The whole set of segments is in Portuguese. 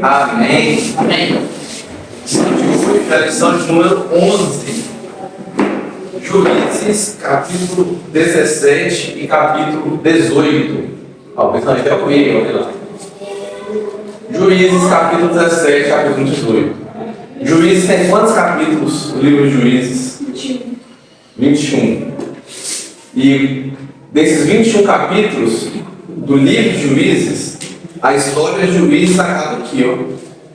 Amém. Amém. Hoje é a lição de número 11. Juízes, capítulo 17 e capítulo 18. Ó, o pessoal até comigo, olha lá. Juízes, capítulo 17, capítulo 18. Juízes tem quantos capítulos o livro de Juízes? 21. E desses 21 capítulos do livro de Juízes, a história de Juízes acaba aqui, ó.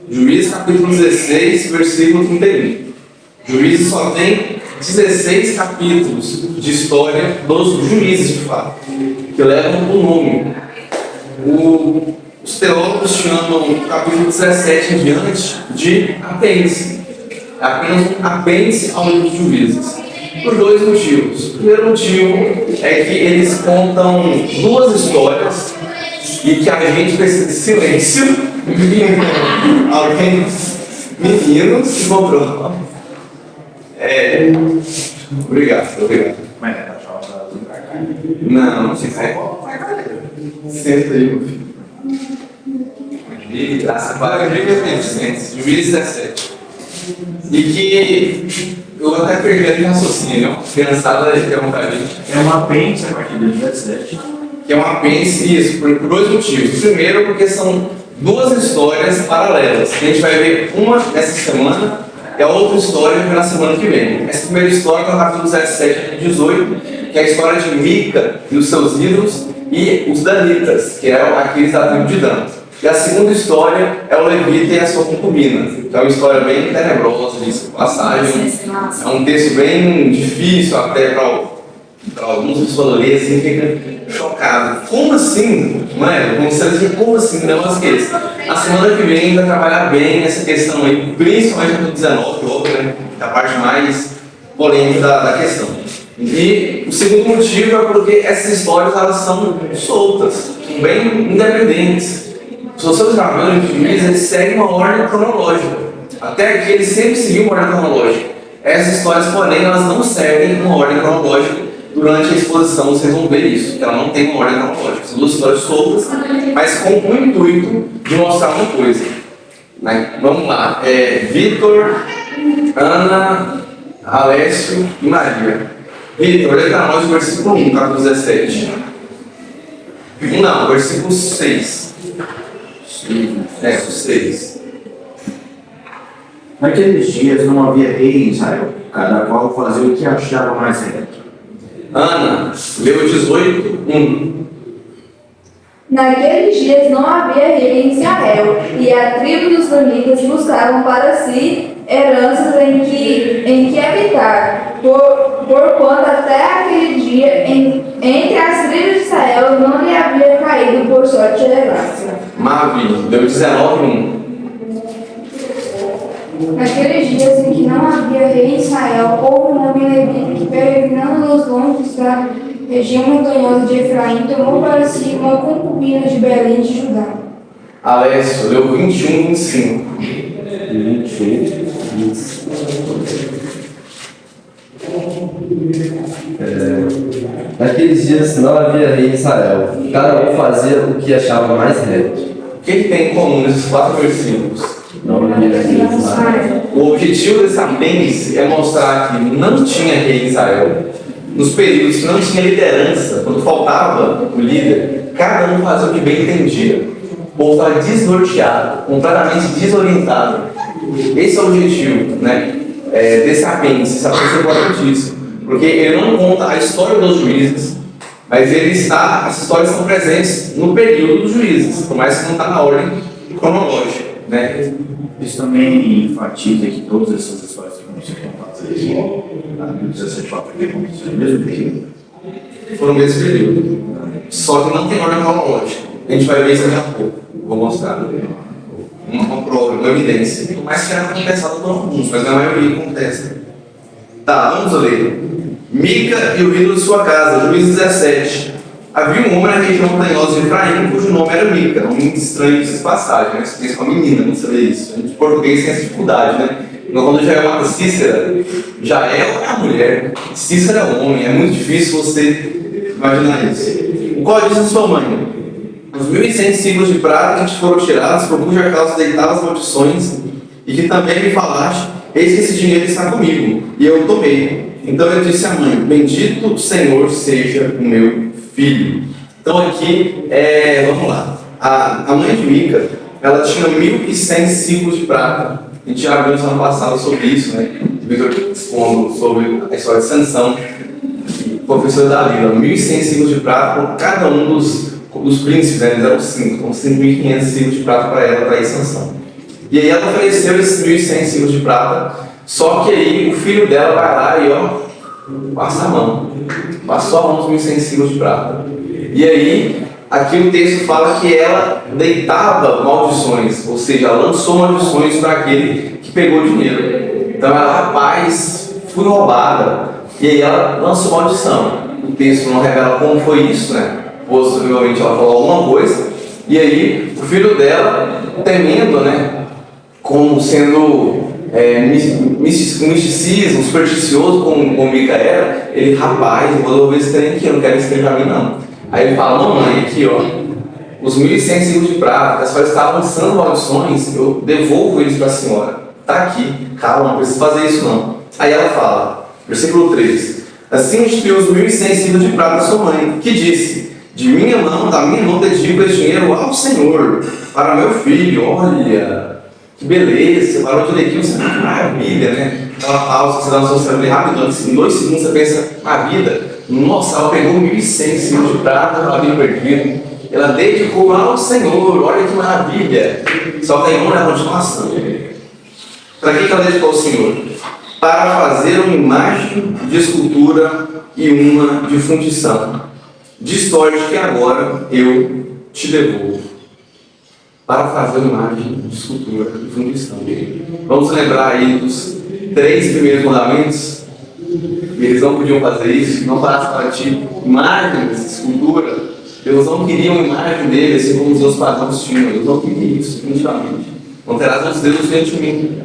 Juízes capítulo 16, versículo 31. Juízes só tem 16 capítulos de história dos juízes, de fato, que levam o nome. Os teólogos chamam o capítulo 17 em diante de apêndice. É apenas um apêndice ao livro de Juízes. Por dois motivos. O primeiro motivo é que eles contam duas histórias e que a gente precisa de silêncio. Alguém, menino, se encontrou. Obrigado. Mas é pra falar do lugar. Não se vai. Senta aí, meu filho. Graças a Deus, Juízes 17. E que eu até perdi a linha raciocínio, criançada interromper a gente. É um apêndice a partir do 17. Que é um apêndice, isso, por dois motivos. Primeiro, porque são duas histórias paralelas. A gente vai ver uma essa semana e a outra história na semana que vem. Essa primeira história é o capítulo 17 e 18, que é a história de Mica e os seus ídolos e os danitas, que eram aqueles da tribo de Dan. E a segunda história é o Levita e a sua concubina, que é uma história bem tenebrosa de passagem. É um texto bem difícil até para alguns pessoas lerem assim, fica chocado. Como assim? Não é? Como se eles como assim? Não é esse. A semana que vem vai trabalhar bem essa questão aí, principalmente no 19, óbvio, né? Que é a parte mais polêmica da questão. E o segundo motivo é porque essas histórias elas são soltas, são bem independentes. Se você observar o livro de Juízes, eles seguem uma ordem cronológica. Até aqui eles sempre seguiam uma ordem cronológica. Essas histórias, porém, elas não seguem uma ordem cronológica. Durante a exposição vocês vão ver isso, que ela não tem uma ordem cronológica. São duas histórias soltas, mas com o intuito de mostrar uma coisa. Né? Vamos lá. Vitor, Ana, Alessio e Maria. Vitor, lê para nós o versículo 1, capítulo 17. Não, versículo 6. O 6. Naqueles dias não havia rei em Israel, cada qual fazia o que achava mais reto. Ana, leu 18, 1. Naqueles dias não havia rei em Israel, e a tribo dos danitas buscavam para si heranças em que habitar, porquanto até aquele dia entre as tribos de Israel não lhe havia caído por sorte a herança. Mavi, deu 19, 1. Naqueles dias em que não havia rei em Israel, houve um homem levita que, peregrinando nos longes da região montanhosa de Efraim, tomou para si uma concubina de Belém de Judá. Alessio, leu 21, 25. 25. Naqueles dias não havia rei em Israel, cada um fazia o que achava mais reto. O que tem em comum nesses 4 versículos? Não havia rei em Israel. O objetivo desse apêndice é mostrar que não tinha rei em Israel. Nos períodos que não tinha liderança, quando faltava o líder, cada um fazia o que bem entendia. O povo estava desnorteado, completamente desorientado. Esse é o objetivo, né, desse apêndice. Esse apêndice é importantíssimo, porque ele não conta a história dos juízes, mas essas histórias estão presentes no período dos juízes, por mais que não está na ordem cronológica. Né? Isso também enfatiza que todas essas histórias que vão ser contadas aqui, na 17 aconteceram no mesmo período. Foram no mesmo período. Só que não tem ordem cronológica. A gente vai ver isso daqui a pouco. Vou mostrar uma prova, uma evidência. Por mais que era contestada por alguns, mas a maioria contesta. Tá, vamos ler. Mica e o ídolo de sua casa, Juízes 17. Havia um homem na região montanhosa de Efraim, cujo nome era Mica. É muito estranho essas passagens, né? Você pensa com a menina, não saber isso. Em português tem essa dificuldade, né? Então, quando Jael mata Cícera, Jael é a mulher, Cícera é o homem. É muito difícil você imaginar isso. O qual disse a sua mãe: os 1.100 ciclos de prata que te foram tirados, por cuja causa deitava as maldições, e que também me falaste, eis que esse dinheiro está comigo, e eu o tomei. Então eu disse à mãe, bendito o Senhor seja o meu filho. Então aqui, vamos lá, a mãe de Mica, ela tinha 1.100 ciclos de prata. A gente já viu no ano passado sobre isso, né? Victor expondo sobre a história de Sansão, professor da Bíblia, 1.100 ciclos de prata por cada um dos príncipes, né? Eles eram 5, então 5.500 ciclos de prata para ela, para ir Sansão. E aí ela ofereceu esses 1.100 ciclos de prata, só que aí o filho dela vai lá e passa a mão. Passou a mão nos 1.100 ciclos de prata. E aí, aqui o texto fala que ela deitava maldições, ou seja, ela lançou maldições para aquele que pegou o dinheiro. Então ela, rapaz, fui roubada. E aí ela lançou maldição. O texto não revela como foi isso, né? Possivelmente ela falou alguma coisa. E aí o filho dela, temendo, né? Como sendo misticismo, supersticioso, como Mica era, ele, rapaz, eu vou devolver esse trem aqui, eu não quero esse trem pra mim não. Aí ele fala, mamãe, aqui os 1.100 ciclos de prata, que a senhora está lançando maldições, eu devolvo eles para a senhora. Tá aqui, calma, não precisa fazer isso não. Aí ela fala, versículo 3, assim instituiu os 1.100 ciclos de prata da sua mãe, que disse, da minha mão dedico esse dinheiro ao Senhor, para meu filho. Olha, que beleza, você parou de ler aqui, você que maravilha, né? Ela pausa, você dá no seu cérebro rápido, em 2 segundos você pensa, a vida, nossa, ela pegou 1.100 ciclos de prata, ela havia perdido, ela dedicou ao Senhor, olha que maravilha. Só tem uma na continuação. Para que ela dedicou ao Senhor? Para fazer uma imagem de escultura e uma de fundição, distorce que agora eu te devolvo. Para fazer uma imagem de escultura e fundição. Vamos lembrar aí dos 3 primeiros mandamentos? Eles não podiam fazer isso, não basta para ti imagens de escultura. Deus não queria uma imagem dele, assim como os seus pagãos tinham. Deus não queria isso, definitivamente. Não terás outros deuses diante de mim.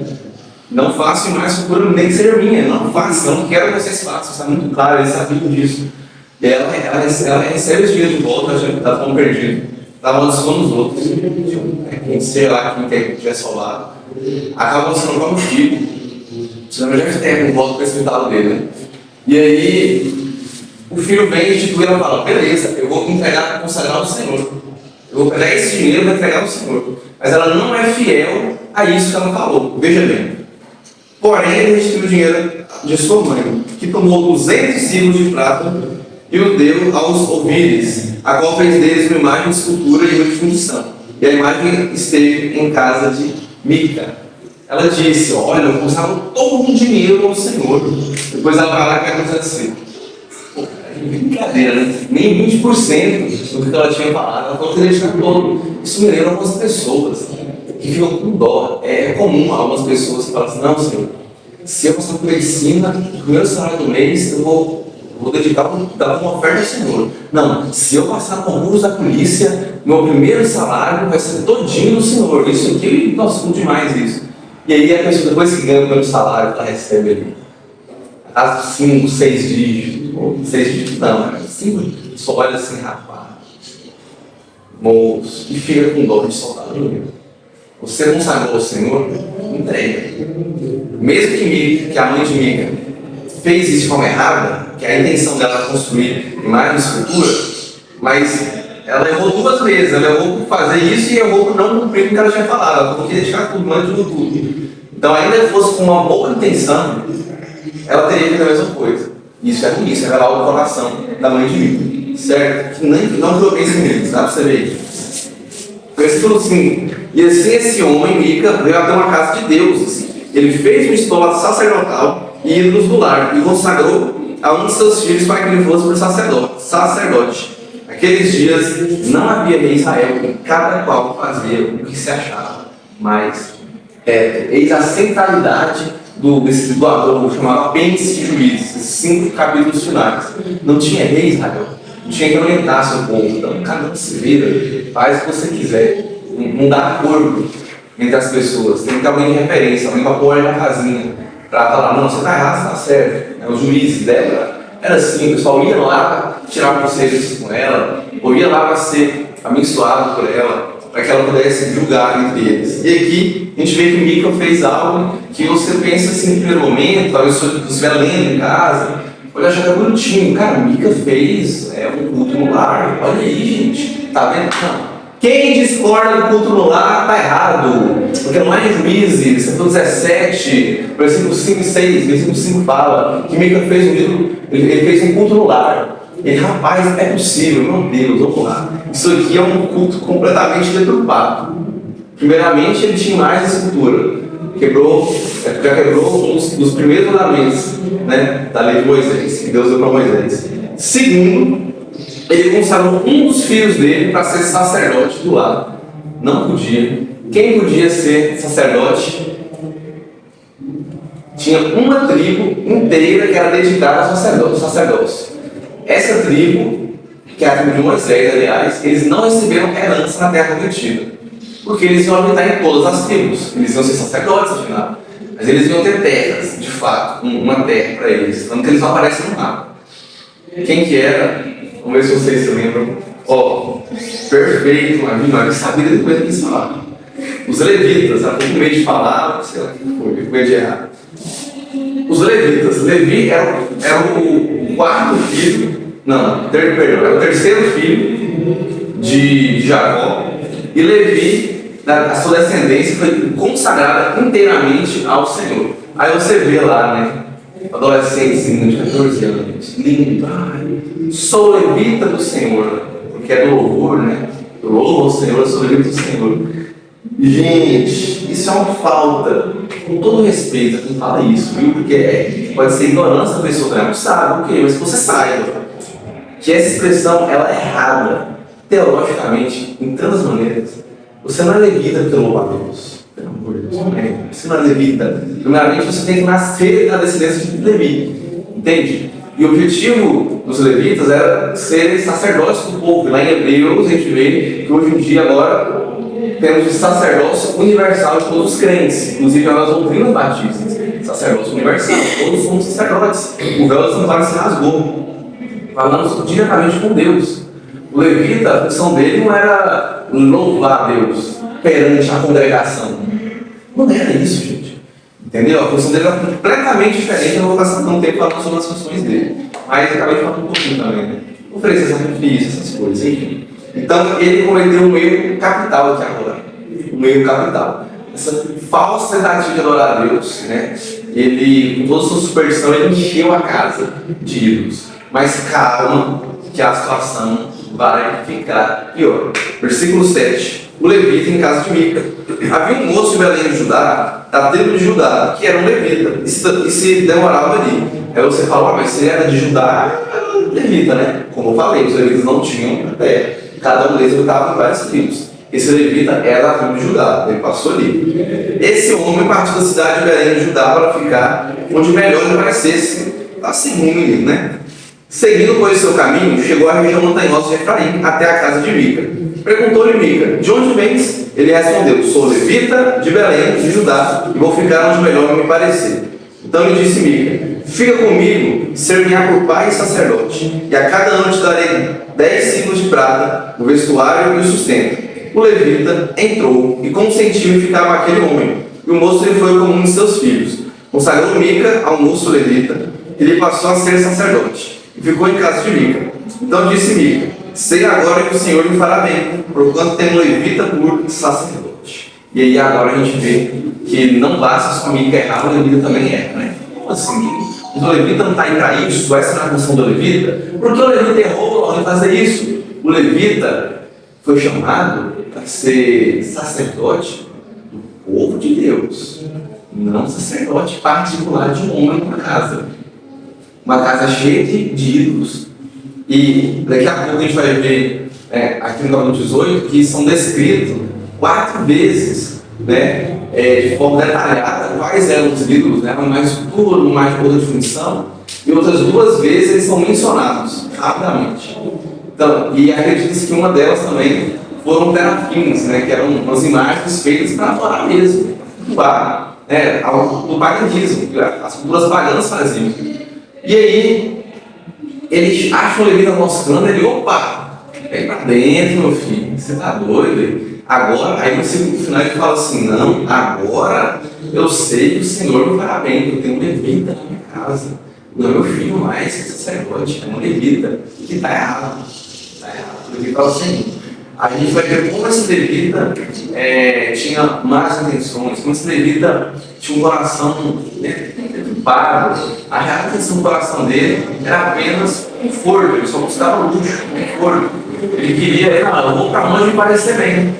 Não façam mais escultura, nem que seja minha. Não façam, eu não quero que vocês façam. Está muito claro, eles sabiam disso. E ela recebe esse dinheiro de volta, achando que estava tão perdido. Estava amaldiçoando os outros. Quem sei lá, quem quer que tivesse roubado. Acaba amaldiçoando como filho. Senão já tem um voto para esse vitalo dele, né? E aí, o filho vem e tipo, ela fala, beleza, eu vou entregar, consagrar ao Senhor. Eu vou pegar esse dinheiro e vou entregar ao Senhor. Mas ela não é fiel a isso que ela falou. Veja bem. Porém, ele restituiu o dinheiro de sua mãe, que tomou 200 ciclos de prata e o deu aos ouvires, a qual fez deles uma imagem de escultura e uma de fundição. E a imagem esteve em casa de Mica. Ela disse, olha, eu consagro todo o dinheiro ao Senhor. Depois ela vai lá e vai assim. Brincadeira, né? Nem 20% do que ela tinha falado. Ela falou que deixar todo. Isso me lembra algumas pessoas que ficam com dó. É comum algumas pessoas que falam assim, não, Senhor, se eu passar por medicina, o primeiro salário do mês, eu vou dedicar dar uma oferta ao Senhor. Não, se eu passar com concurso da polícia, meu primeiro salário vai ser todinho no Senhor. Isso aqui, nossa, muito demais isso. E aí a pessoa, depois que ganha o primeiro salário que ela recebe ali, às 5, 6 dígitos, ou 6 dígitos não, 5 dígitos, só olha assim, rapaz, moço, e fica com dó de soltar o dinheiro. Você consagrou ao Senhor, entrega. Mesmo que a mãe de Mica fez isso de forma errada, que a intenção dela era construir imagem de escultura, mas ela errou 2 vezes. Ela errou por fazer isso e errou por não cumprir o que ela tinha falado. Ela falou que ia deixar tudo, mas de tudo. Então, ainda que fosse com uma boa intenção, ela teria feito a mesma coisa. Isso é ruim, isso é revelar o coração da mãe de Mica. Certo? Que não joguei esse menino, tá? Pra você ver. Versículo 5. E assim esse homem, Mica, veio até uma casa de deuses. Ele fez um estola sacerdotal e ídolos do lar, e consagrou a um de seus filhos para que ele fosse por sacerdote. Naqueles dias não havia rei em Israel, e cada qual fazia o que se achava mais reto. Eis a centralidade desse doador, chamado apêndice de Juízes, esses 5 capítulos finais. Não tinha rei em Israel, não tinha que orientar seu povo. Então, cada um se vira, faz o que você quiser. Não dá acordo entre as pessoas. Tem que ter alguém de referência, alguém para pôr na casinha, para falar, não, você está errado, você está certo. Os juízes dela era assim, o pessoal ia lá para tirar conselhos com ela, ou ia lá para abençoado por ela, para que ela pudesse julgar entre eles. E aqui a gente vê que Mica fez algo que você pensa assim no primeiro momento, talvez você estiver lendo em casa, olha, já tá bonitinho. Cara, Mica fez um culto no lar. Olha aí, gente. Tá vendo? Não. Quem discorda do culto no lar está errado. Porque não é em Juízes, capítulo 17, versículo 5 e 6, versículo 5 fala que Mica fez ele fez um culto no lar. Ele, rapaz, é possível, meu Deus, vamos lá. Isso aqui é um culto completamente deturpado. Primeiramente, ele tinha mais de escultura. Já quebrou um dos primeiros mandamentos, né, da lei de Moisés, que Deus deu para Moisés. Segundo, ele consagrou um dos filhos dele para ser sacerdote do lar. Não podia. Quem podia ser sacerdote? Tinha uma tribo inteira que era dedicada ao sacerdócio. Essa tribo, que é a tribo de Moisés, aliás, eles não receberam herança na terra prometida. Porque eles iam habitar em todas as tribos. Eles iam ser sacerdotes, afinal. Mas eles iam ter terras, de fato, uma terra para eles. Tanto que eles não aparecem no mapa. Quem que era? Vamos ver se vocês se lembram. Perfeito, mas sabia depois que falar. Os levitas, era com medo de falar, sei lá o que foi, com medo de errar. Os levitas. Levi era o quarto filho, era o terceiro filho de Jacó. E Levi, a sua descendência, foi consagrada inteiramente ao Senhor. Aí você vê lá, né? Adolescentezinho de 14 anos, lindo, sou levita do Senhor, porque é do louvor, né? Eu louvo ao Senhor, sou levita do Senhor. Gente, isso é uma falta, com todo respeito a quem fala isso, viu? Porque pode ser ignorância da pessoa, não sabe o quê? Mas que você saiba que essa expressão ela é errada, teologicamente, em tantas maneiras. Você não é levita porque louva a Deus. Pelo amor de Deus, você não é levita. Primeiramente, você tem que nascer da descendência de Levi. Entende? E o objetivo dos levitas era serem sacerdotes do povo. Lá em Hebreus, a gente vê que hoje em dia, agora, temos o sacerdócio universal de todos os crentes, inclusive nas doutrinas batistas. Sacerdócio universal, todos somos sacerdotes. O véu da santuária se rasgou. Falamos diretamente com Deus. O levita, a função dele não era louvar a Deus perante a congregação. Não era isso, gente. Entendeu? A função dele era completamente diferente. Eu não vou passar tanto tempo falando sobre as funções dele. Mas acabei de falar um pouquinho também, né? Oferecer sacrifício, essas coisas, enfim. Então ele cometeu um erro capital aqui agora. Um erro capital. Essa falsa tentativa de adorar a Deus, né? Ele, com toda a sua superstição, ele encheu a casa de ídolos. Mas calma, que a situação vai ficar pior. Versículo 7. O levita em casa de Mica. Havia um moço em Belém de Judá, da tribo de Judá, que era um levita, e se demorava ali. Aí você fala, mas se ele era de Judá, era levita, né? Como eu falei, os levitas não tinham terra. Cada um deles habitava em várias tribos. Esse levita era da tribo de Judá, ele passou ali. Esse homem partiu da cidade de Belém de Judá para ficar onde melhor lhe parecesse, assim ruim, né? Seguindo, pois, seu caminho, chegou à região montanhosa de Efraim, até a casa de Mica. Perguntou-lhe Mica, de onde vens? Ele respondeu, sou levita de Belém, de Judá, e vou ficar onde melhor me parecer. Então lhe disse Mica, fica comigo, ser-me-á por pai e sacerdote, e a cada ano te darei 10 ciclos de prata, o vestuário e o sustento. O levita entrou e consentiu em ficar com aquele homem, e o moço lhe foi como um de seus filhos. Consagrou Mica ao moço levita, e ele passou a ser sacerdote, e ficou em casa de Mica. Então disse Mica, sei agora que o Senhor me fará bem, porquanto tem um levita por sacerdote. E aí agora a gente vê que não basta só Mica errar, o levita também erra, né? Como assim? O levita não está aí para isso, essa não é a função do levita? Por que o levita errou ao fazer isso? O levita foi chamado para ser sacerdote do povo de Deus, não sacerdote particular de um homem numa casa. Uma casa cheia de ídolos. E daqui a pouco a gente vai ver, aqui no capítulo 18, que são descritos 4 vezes, né, de forma detalhada, quais eram os ídolos, né, um mais puro, um mais de outra função, e outras 2 vezes eles são mencionados, rapidamente. Então, e acredita-se que uma delas também foram terafins, né, que eram umas imagens feitas para adorar mesmo, cultuar, né, do paganismo, que as culturas pagãs faziam. E aí, eles acham o levita mostrando, ele, opa, vem pra dentro, meu filho. você tá doido? Agora, aí no segundo final ele fala assim, não, agora eu sei que o Senhor me fará bem, eu tenho um levita na minha casa. Não é meu filho mais que sacerdote, é um levita, que está errado. Está errado. Ele fala assim, a gente vai ver como esse levita tinha más intenções, como esse levita tinha um coração deturpado. A real intenção do coração dele era apenas conforto, ele só buscava luxo, conforto. Ele queria, eu vou para onde me parecer bem.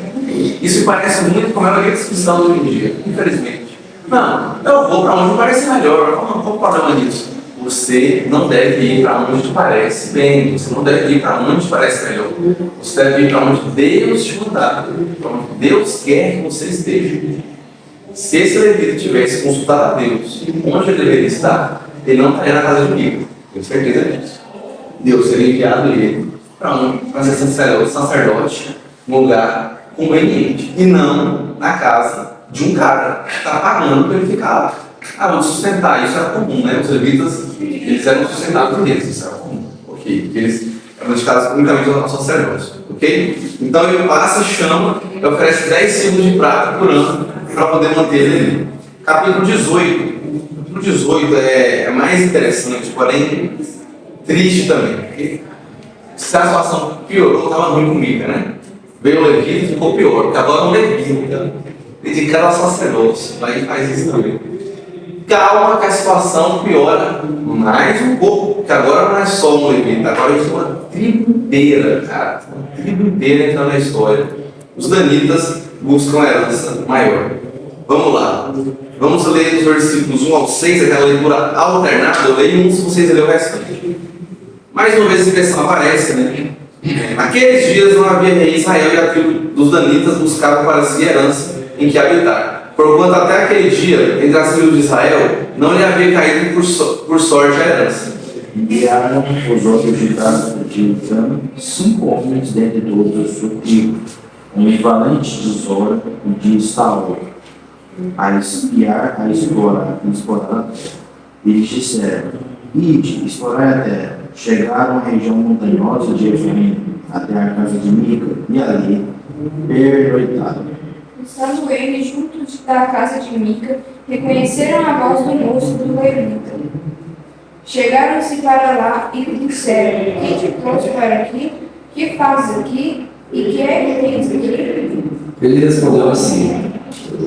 Isso me parece muito com a maioria dos cristãos hoje em dia, infelizmente. Não, eu vou para onde me parece melhor. Qual é o problema disso? Você não deve ir para onde te parece bem, você não deve ir para onde te parece melhor. Você deve ir para onde Deus te mandar, para onde Deus quer que você esteja. Se esse levita tivesse consultado a Deus, onde ele deveria estar, ele não estaria na casa de Mica. Tenho certeza disso. Deus teria enviado ele para onde? Para ser sacerdote, num lugar conveniente, e não na casa de um cara que está pagando para ele ficar lá. Vou sustentar, isso era comum, né? Os levitas, eles eram sustentados por eles, isso era comum, ok? Eles eram dedicados unicamente ao sacerdócio, ok? Então ele passa, chama e oferece 10 quilos de prata por ano para poder manter ele ali. Capítulo 18. Capítulo 18 é mais interessante, porém triste também. Porque se a situação piorou, estava ruim comigo, né? Veio o levita e ficou pior, porque agora é um levita dedicado ao sacerdócio, vai e faz isso também. Calma que a situação piora mais um pouco, porque agora não é só um levita, agora a gente tem uma tribo inteira, cara, uma tribo inteira entrando na história. Os danitas buscam a herança maior. Vamos lá, vamos ler os versículos 1 ao 6, aquela leitura alternada, eu leio um se vocês lerem o restante. Mais uma vez a expressão aparece, né? Naqueles dias não havia rei em Israel e a tribo dos danitas buscavam para si herança em que habitar. Porquanto até aquele dia, entre as tribos de Israel, não lhe havia caído por sorte a herança. Enviaram os outros de Cana 5 homens dentre todos a sua tribo, um equivalente de Zora e de Estaol, a espiar, a explorar a terra. Eles disseram, ide, explorai a terra. Chegaram à região montanhosa de Efraim, até a casa de Mica, e ali pernoitaram. Estando eles juntos da casa de Mica, reconheceram a voz do moço do levita. Chegaram-se para lá e lhe disseram, quem te trouxe para aqui? Que fazes aqui? E que é que tens aqui? Ele respondeu assim,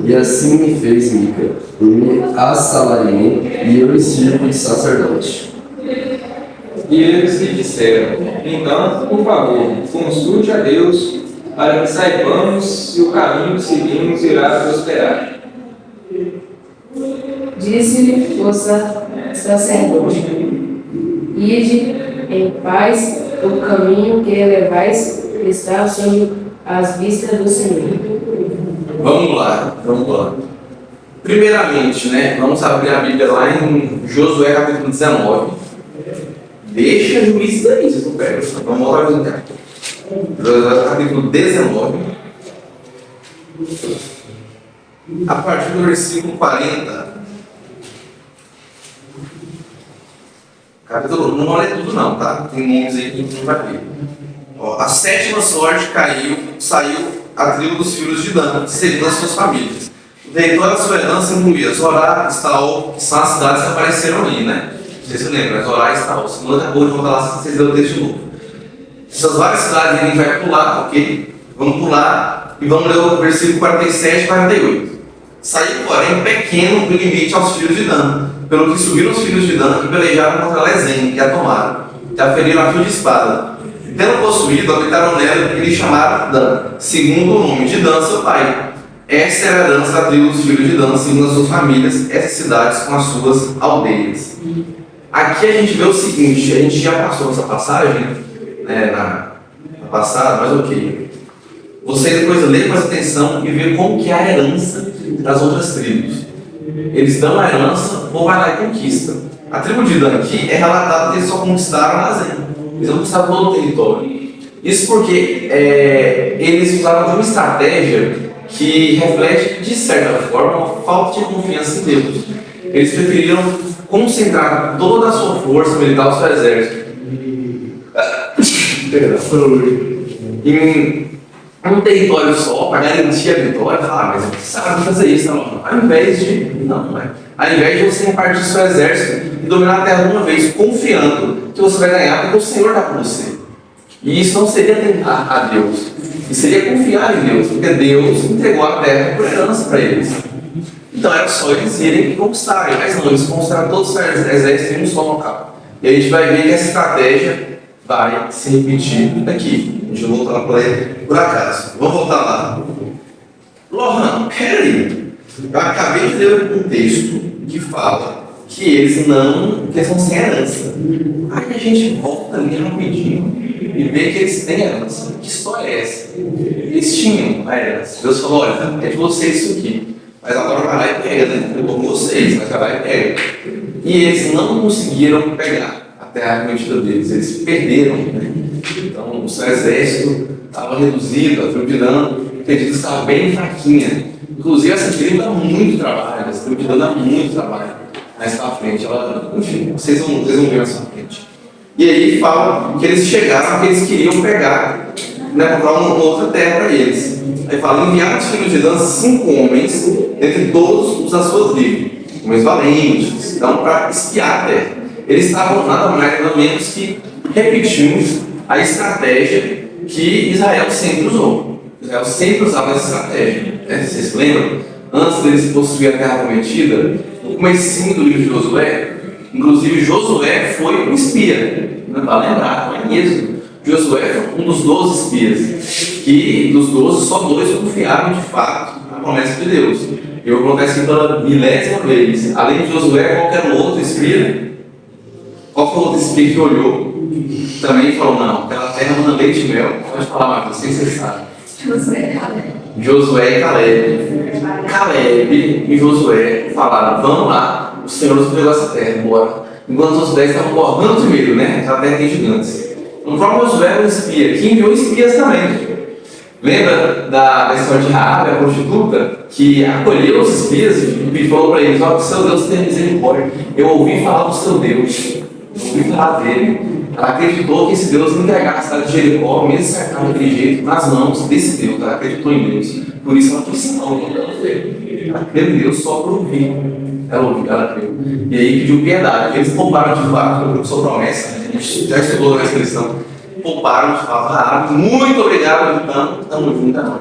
e assim me fez Mica, eu me assalariei e eu sirvo de sacerdote. E eles lhe disseram, então, por favor, consulte a Deus, para que saibamos se o caminho que seguimos irá prosperar. Disse-lhe o sacerdote, ide em paz, o caminho que levais está sob as vistas do Senhor. Vamos lá. Primeiramente, né, vamos abrir a Bíblia lá em Josué capítulo 19. Deixa juízes daí, vocês não pegam. Vamos voltar a visitar. Josué capítulo 19. A partir do versículo 40. Capítulo, não vou ler tudo não, tá? Tem nomes aí que a gente não vai ver. A 7ª sorte saiu a tribo dos filhos de Dan, segundo as suas famílias. O território da sua herança incluía Zorá, Estaol, que são as cidades que apareceram ali, né? Vocês se lembram, Zorá e Estaol. Se não acabou de voltar lá, vocês dão o texto de novo. Essas várias cidades a gente vai pular, ok? Vamos pular e vamos ler o versículo 47 e 48. Saiu, porém, pequeno do limite aos filhos de Dan, pelo que subiram os filhos de Dan e pelejaram contra Lezem, que a tomaram, que a feriram a fio de espada. E tendo possuído, habitaram nela e lhe chamaram Dan, segundo o nome de Dan, seu pai. Esta era a herança da tribo dos filhos de Dan, segundo as suas famílias, essas cidades com as suas aldeias. Aqui a gente vê o seguinte, a gente já passou essa passagem, né, na passada, mas ok. Você depois lê com atenção e vê como que é a herança das outras tribos. Eles dão a herança ou vai lá e conquista. A tribo de Dan aqui é relatado que eles só conquistaram Lezem. Eles não conquistaram todo o território. Isso porque eles usaram de uma estratégia que reflete, de certa forma, uma falta de confiança em Deus. Eles preferiram concentrar toda a sua força militar, o seu exército, um território só para garantir a vitória, mas você sabe fazer isso, não? Ao invés de você repartir seu exército e dominar a terra de uma vez, confiando que você vai ganhar porque o Senhor está com você. E isso não seria tentar a Deus, isso seria confiar em Deus, porque Deus entregou a terra por herança para eles. Então era só eles irem e conquistarem, mas não, eles conquistaram todos os exércitos em um só local. E aí a gente vai ver que essa estratégia vai se repetir aqui. A gente vai voltar para ele por acaso. Vamos voltar lá. Lohan, peraí. Eu acabei de ler um texto que fala que eles são sem herança. Aí a gente volta ali rapidinho e vê que eles têm herança. Que história é essa? Eles tinham a herança. Deus falou, olha, é de vocês isso aqui. Mas agora vai lá e pega, né? Eu dou com vocês, mas vai lá e pega. E eles não conseguiram pegar a terra prometida deles. Eles perderam, né? Então o seu exército estava reduzido, a tribo de Dan, acredito, estava bem fraquinha. Inclusive essa tribo dá muito trabalho, essa tribo de Dan dá muito trabalho. Mais pra frente, enfim, vocês vão ver mais pra frente. E aí fala que eles chegaram, que eles queriam pegar, né, comprar uma outra terra para eles. Aí fala, enviaram os filhos de Dan 5 homens, entre todos os das suas tribos, homens valentes, então para espiar a terra. Eles estavam nada mais nada menos que repetindo a estratégia que Israel sempre usou. Israel sempre usava essa estratégia. Né? Vocês se lembram? Antes deles possuir a terra prometida, no comecinho do livro de Josué, inclusive Josué foi um espia. Para lembrar, não é mesmo? Josué foi um dos 12 espias. Que dos 12, só 2 confiaram de fato na promessa de Deus. Eu acontece pela 10ª vez. Além de Josué, qualquer outro espia. Qual foi o outro espia que olhou? Também falou, não, aquela terra manda leite e mel. Pode falar, Marcos, não sei se você sabe. Josué e Caleb. Caleb e Josué falaram, vamos lá, o Senhor nos entregou essa terra, bora. Enquanto os outros 10 estavam morrendo de medo, né? Aquela terra tem gigantes. O próprio Josué era um espia, que enviou espias também. Lembra da história de Raabe, a prostituta, que acolheu os espias e falou para eles, ó, que seu Deus tenha misericórdia. Eu ouvi falar do seu Deus, eu ouvi falar dele. Ela acreditou que esse Deus não entregasse a cidade de Jericó, mesmo cercado daquele jeito, nas mãos desse Deus. Ela acreditou em Deus. Por isso ela foi salva. Ela creu em Deus só por ouvir. Ela ouviu, ela creu. E aí pediu piedade. Eles pouparam de fato, sua promessa, a gente já estudou na questão. Pouparam de fato. Ah, muito obrigado, então, estamos juntos a nós.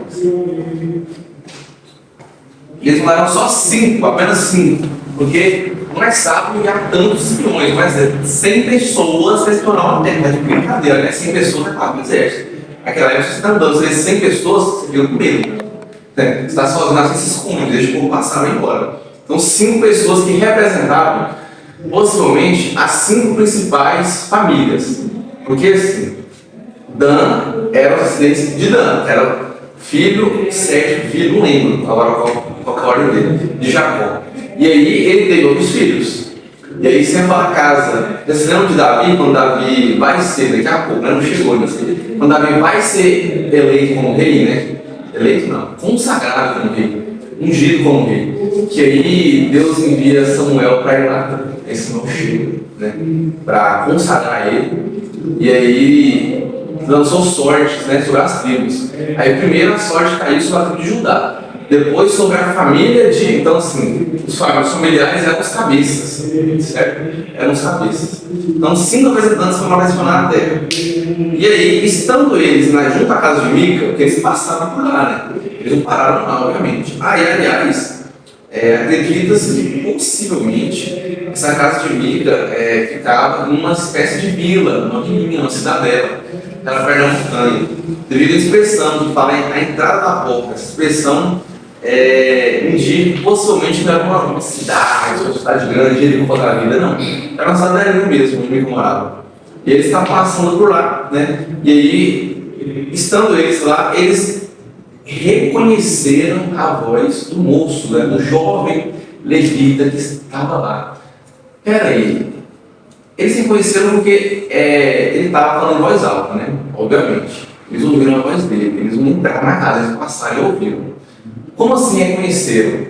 E eles mandaram só 5, apenas 5. Porque não é sábio enviar tantos espiões, mas 100 pessoas para espionar uma terra. É de brincadeira, né? 100 pessoas é quase um exército. Naquela época você está andando, você vê 100 pessoas, você fica com medo. Né? Você está sozinho, você se esconde, deixa o povo passar e vai embora. Então 5 pessoas que representavam possivelmente as 5 principais famílias. Porque assim, Dan era o descendente de Dan, era filho, 7 filho, não lembro agora qual é a ordem dele, de Jacó. E aí ele teve outros filhos. E aí você fala a casa. Você lembra de Davi, quando Davi vai ser, daqui a pouco, né? Não chegou ainda assim. Quando Davi vai ser eleito como rei, né? Eleito não, consagrado como rei, ungido como rei. Que aí Deus envia Samuel para ir lá, esse não chega, né? Para consagrar ele. E aí lançou sortes, né, sobre as tribos. Aí primeiro a sorte caiu sobre a tribo de Judá. Depois sobre a família de... Então assim, os familiares eram os cabeças, certo? Eram os cabeças. Então 5 representantes foram mencionar a terra. E aí, estando eles junto à casa de Mica, porque eles passaram por lá, né? Eles não pararam lá, obviamente. E aliás, acredita-se que possivelmente essa casa de Mica ficava numa espécie de vila, uma vilinha, uma cidadela. Era perto da montanha. Devido à expressão que fala a entrada da porta, essa expressão indica que possivelmente não era uma cidade, uma cidade grande, Jericó da vida, não. Era uma cidade mesmo, onde Mica morava. E eles estavam passando por lá, né? E aí, estando eles lá, eles reconheceram a voz do moço, né? Do jovem levita que estava lá. Peraí, eles reconheceram porque ele estava falando em voz alta, né? Obviamente. Eles ouviram a voz dele, eles não entraram na casa, eles passaram e ouviram. Como assim reconheceram?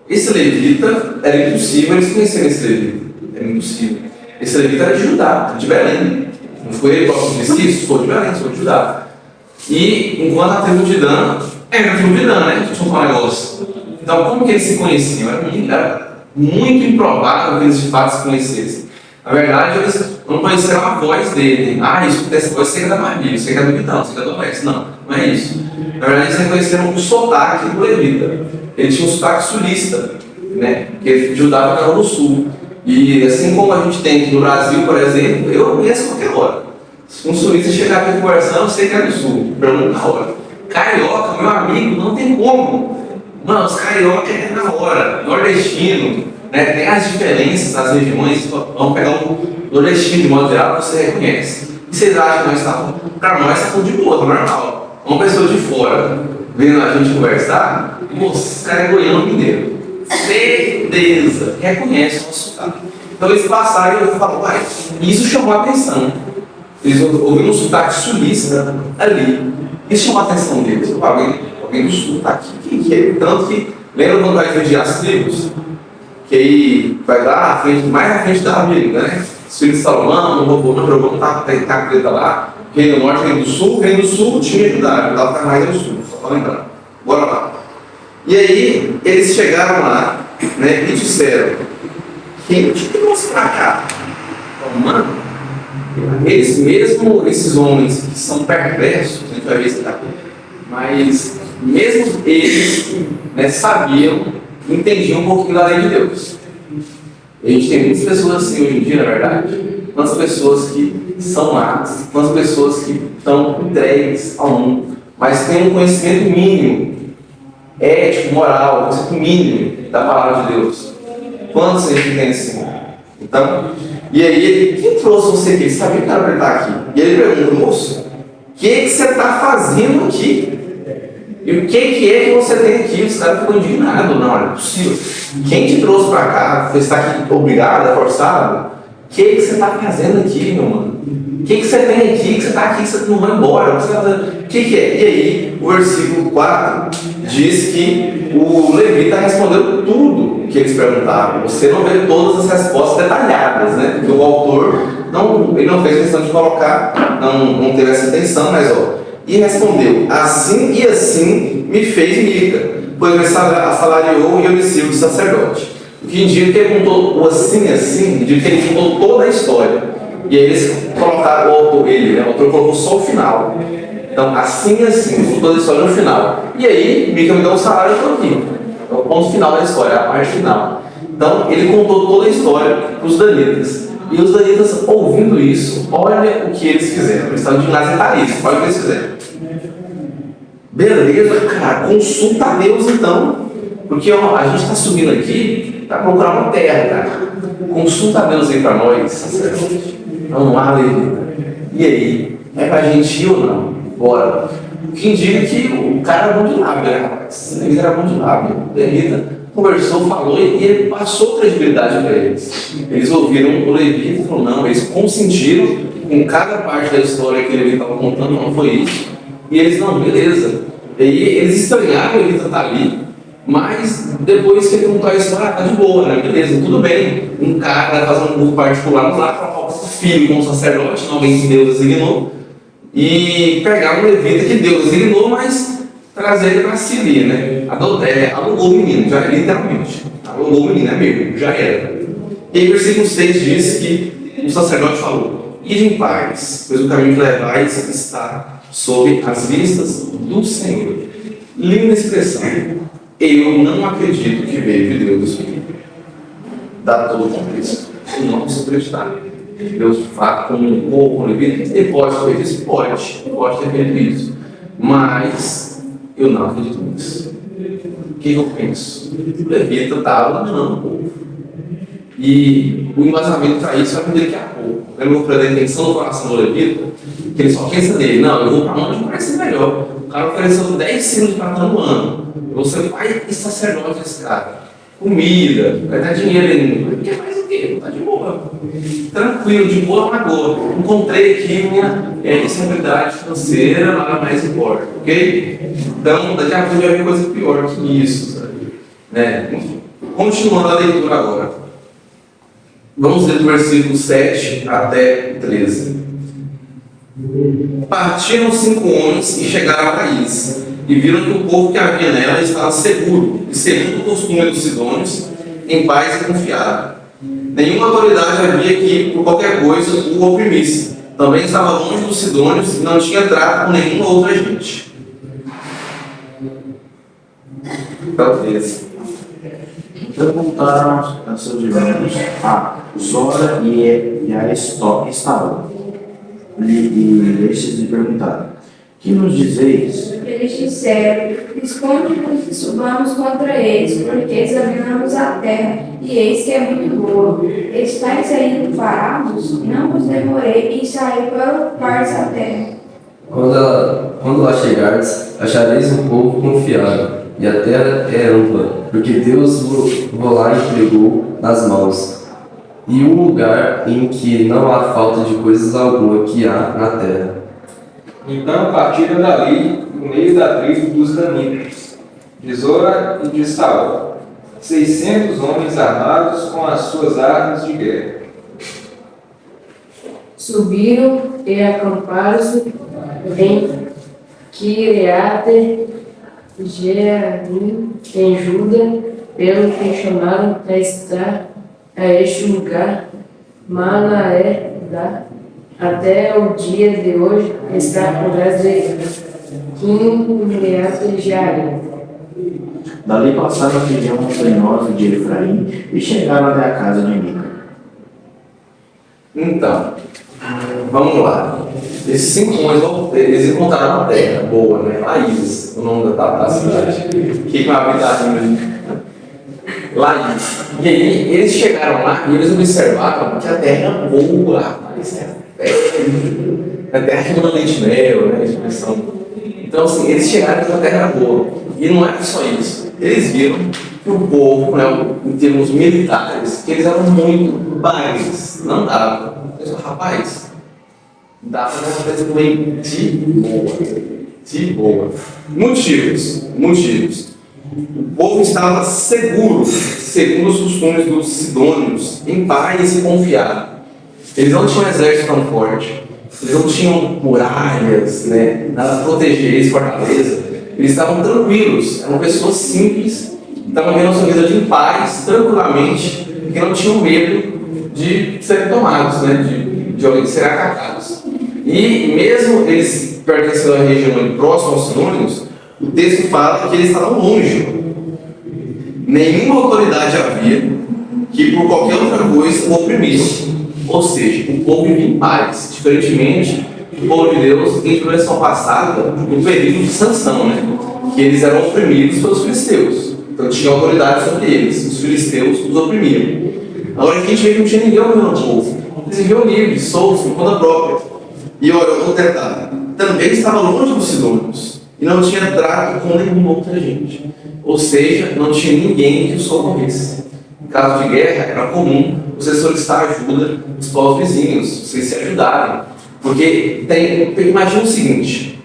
Esse levita, era impossível eles conhecerem esse levita. Era impossível. Esse levita era de Judá, de Belém. Não foi ele próprio que disse isso? Sou de Belém, sou de Judá. E enquanto a tribo de Dan era a tribo de Dan, né? Deixa eu falar um negócio. Então, como que eles se conheciam? Era muito improvável que eles de fato se conhecessem. Na verdade, eles não conheceram a voz dele. Ah, isso essa voz você é da Maria, isso é do Vitão, isso é do Oeste. Não, não é isso. Na verdade, eles reconheceram o sotaque do levita. Ele tinha um sotaque sulista, né? Porque Judá ficava no sul. E assim como a gente tem aqui no Brasil, por exemplo, eu conheço qualquer hora. Se um sulista chegar aqui conversando, eu sei que é do sul. Pergunta na hora. Carioca, meu amigo, não tem como. Mano, os carioca é na hora. Nordestino, né? Tem as diferenças das regiões. Vamos pegar um nordestino de modo geral, você reconhece. E vocês acham que nós estamos? Para nós está tudo de boa, tá normal. Uma pessoa de fora vendo a gente conversar, moço, esse cara é goiano mineiro. Certeza, reconhece o nosso sotaque. Então eles passaram e eu falo, uai, isso chamou a atenção. Eles ouviram um sotaque sulista ali. Isso chamou a atenção deles. Alguém do sul está aqui. Quem que é? Tanto que, lembra quando vai dividir as tribos? Que aí vai lá à frente, mais à frente da América, né? Os filhos de Salomão, o Roboão tá a treta lá. Reino do Norte, Reino do Sul. Reino do Sul tinha Judá, Judá está mais do Sul, só para lembrar. Bora lá. E aí, eles chegaram lá, né, e disseram: quem te trouxe para cá? Então, mano, eles mesmo, esses homens que são perversos, a gente vai ver isso daqui, mas mesmo eles, né, sabiam, entendiam um pouquinho da lei de Deus. A gente tem muitas pessoas assim hoje em dia, na verdade, quantas pessoas que são más, quantas pessoas que estão entregues ao mundo, mas têm um conhecimento mínimo, ético, moral, conceito mínimo da palavra de Deus. Quantos a gente tem assim? Então, e aí, quem trouxe você aqui? Ele sabia que era para ele estar aqui. E ele pergunta: moço, o que você está fazendo aqui? E o que é que você tem aqui? Os caras ficam indignados. Não, não é possível. Quem te trouxe para cá? Você está aqui obrigado, forçado? O que você está fazendo aqui, meu mano? O que você tem aqui? Que você está aqui, que você não vai embora? O que é? E aí, o versículo 4 diz que o levita respondeu tudo que eles perguntaram. Você não vê todas as respostas detalhadas, né? Porque o autor ele não fez questão de colocar, não teve essa intenção, mas e respondeu: assim e assim me fez Mica, pois me assalariou e eu me sirvo de sacerdote. O que indica que ele contou o assim e assim, indica que ele contou toda a história. E aí eles colocaram o autor colocou só o final. Então, assim e assim, contou toda a história no final. E aí, Mica me deu um salário e eu estou aqui. É o ponto final da história, a parte final. Então, ele contou toda a história para os danitas. E os danitas, ouvindo isso, olha o que eles fizeram. Eles estavam de nazaretanismo, olha o que eles fizeram. Beleza, cara, consulta a Deus então. Porque a gente está subindo aqui para procurar uma terra, cara. Consulta a Deus aí para nós, sacerdote. Vamos lá, levita. E aí? É para a gente ir ou não? Bora. O que indica que o cara era bom de lábio, né, rapaz? Ele era bom de lábio. O levita conversou, falou e ele passou credibilidade para eles. Eles ouviram o levita e falaram: não, eles consentiram com cada parte da história que ele estava contando, não foi isso. E eles: não, beleza. E aí eles estranharam o levita estar ali. Mas depois que ele contou a história, tá de boa, né? Beleza, tudo bem. Um cara fazer um grupo particular no lar, colocar o filho como sacerdote, alguém que Deus designou, e pegar um levita que Deus designou, mas trazer ele para si ali, né? Alugou o menino, já literalmente. Alugou o menino, é mesmo, já era. E aí, versículo 6 diz que o sacerdote falou: ide em paz, pois o caminho que levais está sob as vistas do Senhor. Linda expressão. Eu não acredito que veio de Deus dar todo o contexto. Eu não consigo acreditar. Deus de fato comunicou com o levita. Ele pode ter feito isso? Pode ter feito isso. Mas eu não acredito nisso. O que eu penso? O levita estava dominando o povo. E o embasamento para isso vai vir daqui a pouco. Lembra que a intenção do coração do levita? Que ele só pensa nele: não, eu vou para onde parece melhor. O cara ofereceu 10 quilos de prata no ano. Eu vou ser pai e sacerdote desse cara. Comida, vai dar dinheiro ainda. Quer mais o quê? Tá de boa. Tranquilo, de boa na boa. Encontrei aqui minha responsabilidade financeira, nada mais importa, ok? Então, daqui a pouco vai ver coisa pior que isso, sabe? Né? Enfim, continuando a leitura agora. Vamos ler do versículo 7 até 13. Partiram 5 homens e chegaram a Laís, e viram que o povo que havia nela estava seguro, e segundo o costume dos sidônios, em paz e confiado. Nenhuma autoridade havia que, por qualquer coisa, o oprimisse. Também estava longe dos sidônios e não tinha trato com nenhuma outra gente. Talvez. Então voltaram a seus irmãos, a Zora e a Estaú. E estes lhe perguntaram: que nos dizeis? Eles disseram: esconde-nos e subamos contra eles, porque examinamos a terra, e eis que é muito boa. Estais aí parados? Não vos demorei em sair para ocupar a terra. Quando lá chegardes, achareis um povo confiável, e a terra é ampla, porque Deus vos lá entregou nas mãos, e um lugar em que não há falta de coisas alguma que há na terra. Então partiram dali, no meio da tribo dos Danitas, de Zora e de Estaú, 600 homens armados com as suas armas de guerra. Subiram e acamparam-se em Kiriate Jearim, em Judá, pelo que chamaram a estar a este lugar Manaé, até o dia de hoje está por de Kiriate Jearim. Dali passaram a região montanhosa de Efraim e chegaram até a casa de Mica. Então, vamos lá. Esses 5 homens, eles encontraram uma terra boa, né? Laís, o nome da cidade. Que vai habitar ali? Laís. E aí, eles chegaram lá e eles observaram que a terra era boa, rapaz. A terra que manda leite e mel, né? A expressão. Então, assim, eles chegaram que a terra era boa. E não era só isso. Eles viram que o povo, né, em termos militares, que eles eram muito bagres. Não dava. Eles falaram, rapaz, dá para fazer bem de boa. De boa. Motivos. O povo estava seguro, segundo os costumes dos sidônios, em paz e confiado. Eles não tinham um exército tão forte. Eles não tinham muralhas, né, nada a proteger eles, fortaleza. Eles estavam tranquilos, eram pessoas simples, estavam vivendo a sua vida em paz, tranquilamente, porque não tinham medo de serem tomados, né, de serem atacados. E mesmo eles pertencendo à região próxima aos sidônios, o texto fala que eles estavam longe. Nenhuma autoridade havia que por qualquer outra coisa o oprimisse. Ou seja, o povo vivia em paz, diferentemente do povo de Deus em geração passada, no período de Sansão, né? Que eles eram oprimidos pelos filisteus. Então tinha autoridade sobre eles, os filisteus os oprimiam. Agora aqui a gente vê que não tinha ninguém oprimindo o povo. Eles viviam livres, soltos, por conta própria. E olha, eu vou tentar. Também estava longe dos sidônios e não tinha trato com nenhuma outra gente. Ou seja, não tinha ninguém que os socorresse. Em caso de guerra, era comum você solicitar ajuda dos povos vizinhos, vocês se ajudarem. Porque imagina o seguinte,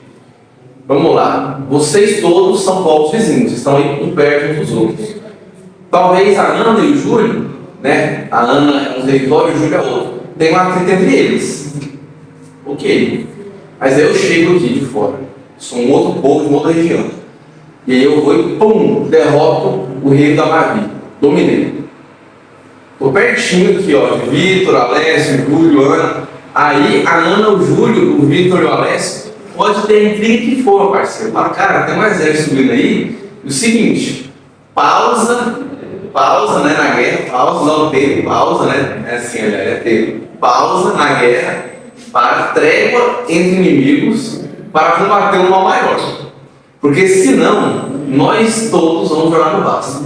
vamos lá, vocês todos são povos vizinhos, estão aí um perto uns dos outros. Talvez a Ana e o Júlio, né? A Ana é um território e o Júlio é outro. Tem um atrito entre eles. Ok. Mas aí eu chego aqui de fora, sou um outro povo de uma outra região. E aí eu vou e pum, derroto o rei da Mavi, dominei. Estou pertinho aqui, ó, de Vitor, Alessio, Júlio, Ana. Aí a Ana, o Júlio, o Vitor e o Alessio pode ter a intriga que for, parceiro. Fala, cara, tem um exército subindo aí. E o seguinte, pausa, né, na guerra, pausa, não tempo, pausa, né? É assim, aliás, é tempo. Pausa na guerra para trégua entre inimigos para combater um mal maior. Porque senão, nós todos vamos jogar no vaso.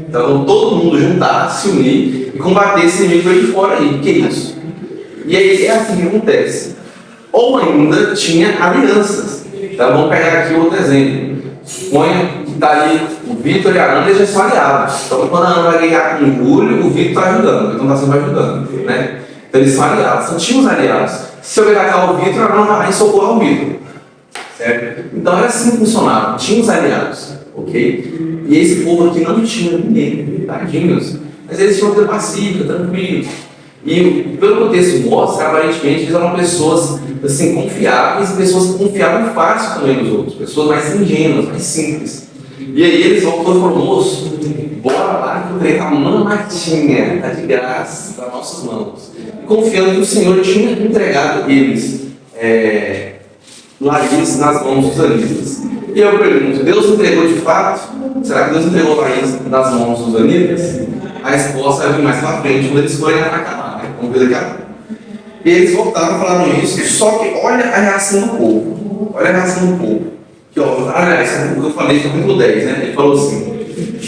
Então, todo mundo juntar, se unir e combater esse inimigo aí de fora aí. Que isso? E aí é assim que acontece. Ou ainda tinha alianças. Então, vamos pegar aqui outro exemplo. Suponha que está ali o Vitor e a Ana, eles já são aliados. Então, quando a Ana vai ganhar com o Júlio, o Vitor está ajudando. Então, está sempre ajudando. Né? Então, eles são aliados. Então, tinha os aliados. Se eu atacar o Vitor, a Ana vai socorrer o Vitor. Certo? Então, era assim que funcionava. Tinha os aliados. Ok? E esse povo aqui não tinha ninguém. Tadinhos. Mas eles tinham uma vida pacífica, tranquilo. E pelo que o texto mostra, aparentemente eles eram pessoas assim, confiáveis, e pessoas que confiavam fácil também nos outros, pessoas mais ingênuas, mais simples. E aí eles voltou e falou: moço, bora lá que o trem tá matinha, tá de graça, para nossas mãos. E confiando que o Senhor tinha entregado eles, Laís, nas mãos dos anitas. E eu pergunto: Deus entregou de fato? Será que Deus entregou Laís nas mãos dos anitas? A resposta vai vir mais pra frente, quando eles forem atacar lá, né? Vamos ver daqui a pouco. E eles voltaram falando isso, só que olha a reação do povo. Olha a reação do povo. Que, ó, aliás, o que eu falei foi no 10, né? Ele falou assim: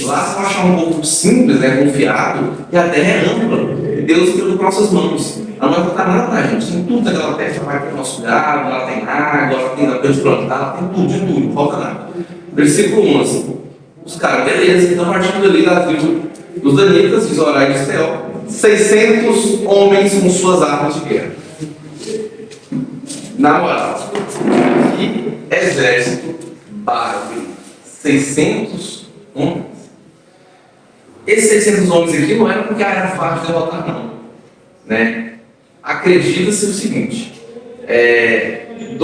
lá você vai achar um povo simples, né? Confiado, e a terra é ampla. E Deus entregou para nossas mãos. Ela não vai faltar nada pra gente. Tem tudo naquela terra, ela vai para o nosso gado, ela tem água, ela tem lugar de plantar, ela tem tudo, de tudo, não falta nada. Versículo 11. Os caras, beleza, então partindo ali da tribo dos danitas, de Zorá e de Esteol, 600 homens com suas armas de guerra. Na moral, que exército bárbaro, 600 homens. Esses 600 homens aqui não eram porque era fácil de derrotar, não. Né? Acredita-se o seguinte: tem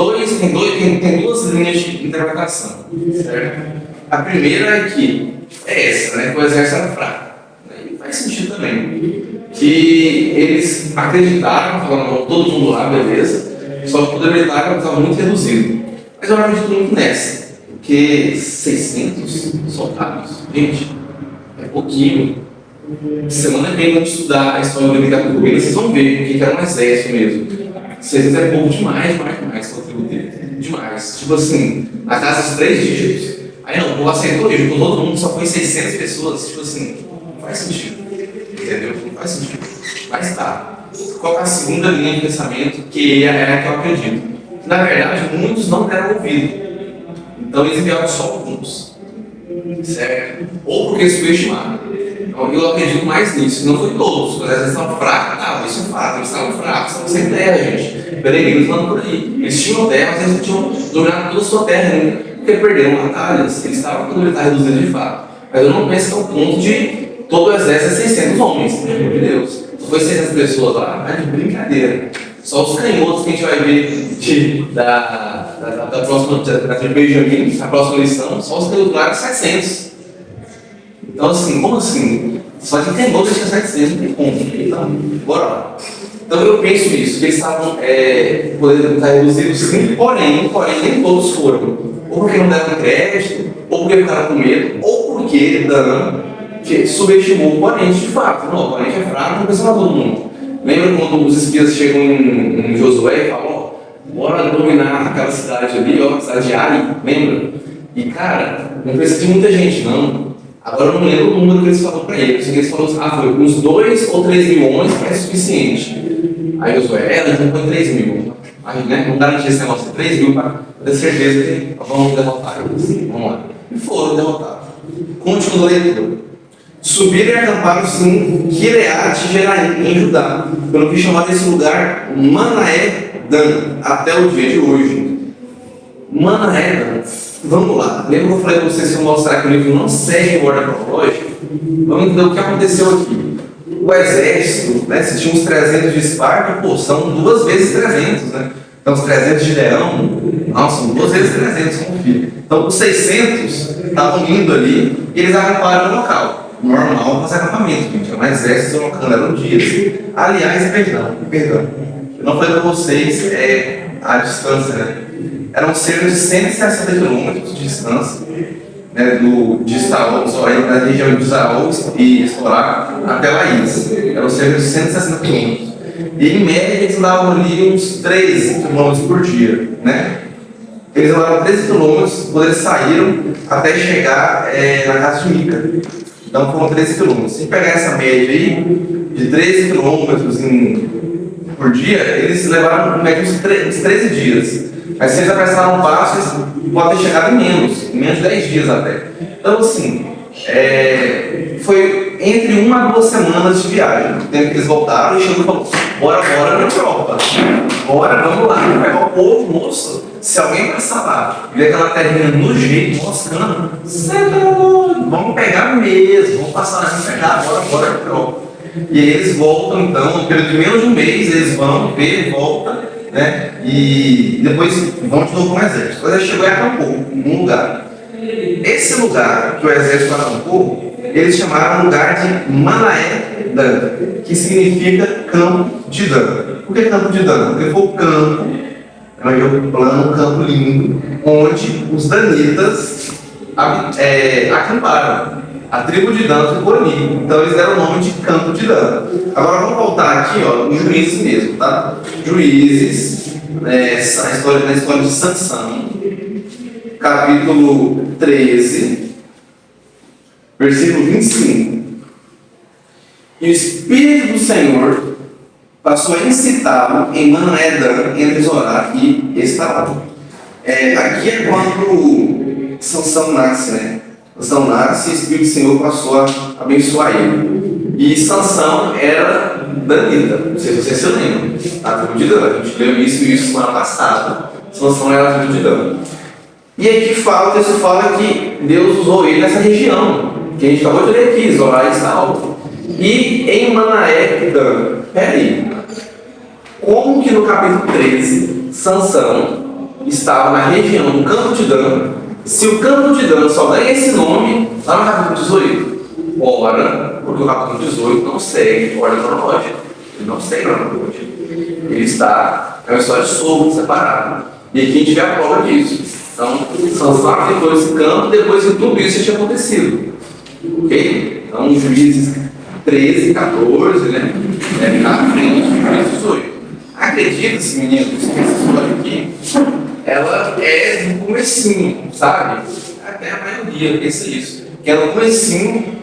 duas linhas de interpretação, certo? A primeira é que essa, né, que o exército era fraco. E faz sentido também. Que eles acreditaram, falando: todo mundo lá, beleza, só que o poder militar estava muito reduzido. Mas eu não acredito muito nessa, porque 600 soldados, gente, é pouquinho. Semana que vem, quando estudar a história do militar do governo, vocês vão ver o que era um exército mesmo. 600 é pouco demais para o tribo dele. Demais. Tipo assim, na casa dos 3 dígitos. Aí não, o povo aceitou e juntou todo mundo, só foi 600 pessoas. Tipo assim, não faz sentido. Entendeu? Não faz sentido. Mas tá. Qual é a segunda linha de pensamento, que é a que eu acredito? Na verdade, muitos não deram ouvido. Então eles enviaram só alguns. Certo? Ou porque subestimaram. Eu acredito mais nisso. Não foi todos, porque às vezes estavam fracos. Não, isso é fato, eles estavam fracos, estavam sem terra, gente. Peregrinos andando por aí. Eles tinham terra, mas eles não tinham dominado toda a sua terra ainda, porque perderam batalhas. Eles estavam com o militar reduzido de fato. Mas eu não penso que é o ponto de todo o exército é 600 homens, pelo amor de Deus. Não foi 600 pessoas lá, é de brincadeira. Só os canhotos que a gente vai ver da próxima, da Benjamin, a próxima lição, só os canhotos lá de 700. Então, assim, como assim? Só que tem outros que 700, não tem como. Então, bora lá. Então, eu penso isso, que eles estavam podendo estar reduzidos, sim, porém, nem todos foram. Ou porque não deram crédito, ou porque ficaram com medo, ou porque Dan subestimou o oponente de fato. Não, o oponente é fraco, não precisa todo mundo. Lembra quando os espias chegam em Josué e falam: ó, bora dominar aquela cidade ali, ó, a cidade de Ai, lembra? E cara, não precisa de muita gente, não. Agora eu não lembro o número que eles falaram para eles. Eles falaram: foi uns 2 ou 3 mil homens que é suficiente. Aí Josué, então põe 3 mil. Aí, né, não garantia esse negócio de 3 mil para ter certeza que vamos derrotar eles. Vamos lá. E foram derrotados. Continua a leitura. Subiram e acamparam-se em Gileade, Jeraim, em Judá. Eu não quis chamar desse lugar Manaé-Dan, até o dia de hoje. Manaé-Dan. Vamos lá. Lembra que eu falei para vocês que eu mostrar que o livro não segue ordem cronológica? Vamos entender o que aconteceu aqui. O exército, né, se tinha uns 300 de Esparta, pô, são 2 vezes 300, né? Então os 300 de Leão, não, são 2 vezes 300, confia. Então os 600 estavam indo ali e eles acamparam no local. Normal fazer acampamento, gente. É um exército deslocando, eram dias. Aliás, perdão. Eu não falei para vocês a distância, né? Eram cerca de 160 quilômetros de distância, né, de Estaol, da região de Isaú e Estorá até Laís. Eram cerca de 160 quilômetros. E em média eles andavam ali uns 13 quilômetros por dia, né? Eles andaram 13 quilômetros quando eles saíram até chegar na casa de Mica. Então foram 13 quilômetros. Se pegar essa média aí, de 13 quilômetros por dia, eles levaram média uns 13 dias. Mas se eles apressaram um passo, eles podem ter chegado em menos de 10 dias até. Então, assim, foi entre 1 a 2 semanas de viagem. O tempo que eles voltaram e chegou e falou: bora na Europa. Bora, vamos lá, pegar o povo, moço. Se alguém passar lá e ver aquela terrinha no jeito, moscando, vamos pegar mesmo, vamos passar lá e pegar, bora na Europa. E aí eles voltam, então, no período de menos de um mês, eles vão ver, voltam, né? E depois vão de novo com o exército. O exército chegou e acampou num lugar. Esse lugar que o exército acampou, eles chamaram lugar de Manaé Dan, que significa campo de Dan. Por que campo de Dan? Porque foi o campo, um plano, um campo lindo, onde os danitas acamparam. A tribo de Dan ficou ali, então eles deram o nome de Campo de Dan. Agora vamos voltar aqui, ó, em Juízes mesmo, tá? Juízes, na história de Sansão, capítulo 13, versículo 25. E o Espírito do Senhor passou a incitá-lo em Manaé-Dan, entre Zorá e Estaol. Aqui é quando Sansão nasce, né? Sansão nasce e o Espírito do Senhor passou a abençoar ele. E Sansão era danita, não sei se vocês se lembram, a tribo de Dan. A gente leu isso semana passada. Sansão era a tribo de Dan. E aqui o texto fala que Deus usou ele nessa região, que a gente acabou de ler aqui, Zorá e Estaol. E em Manaé, Dan. Peraí, como que no capítulo 13, Sansão estava na região do Campo de Dan, se o Campo de Dan só ganha esse nome lá no capítulo 18? Ora, porque o capítulo 18 não segue ordem cronológica. Ele não segue ordem cronológica. Ele está, é uma história solta, separada. E aqui a gente vê a prova disso. Então, Sansão aplicou esse campo depois que tudo isso tinha acontecido. Ok? Então, Juízes 13, 14, né? Na frente, Juízes 18. Acredita-se, meninos, que essa história aqui, ela é no comecinho, sabe? Até a maioria pensa isso. Que é no comecinho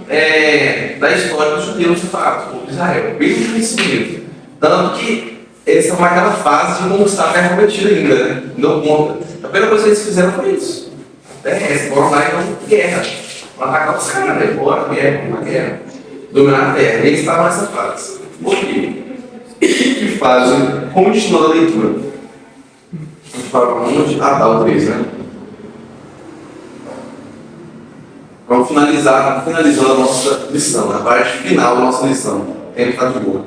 da história dos judeus, de fato, do povo de Israel. Bem no comecinho mesmo. Tanto que eles estão naquela fase de conquistar a terra prometida ainda, né? Não deu conta. A primeira coisa que eles fizeram foi isso. Eles foram lá e não guerra. Vão atacar os caras, né? Bora, guerra. Dominar a terra. E eles estavam nessa fase. Por quê? Que fase? Continuando a leitura. A gente fala onde? O 3, né? Vamos finalizando a nossa lição, a parte final da nossa lição. O tempo está de boa.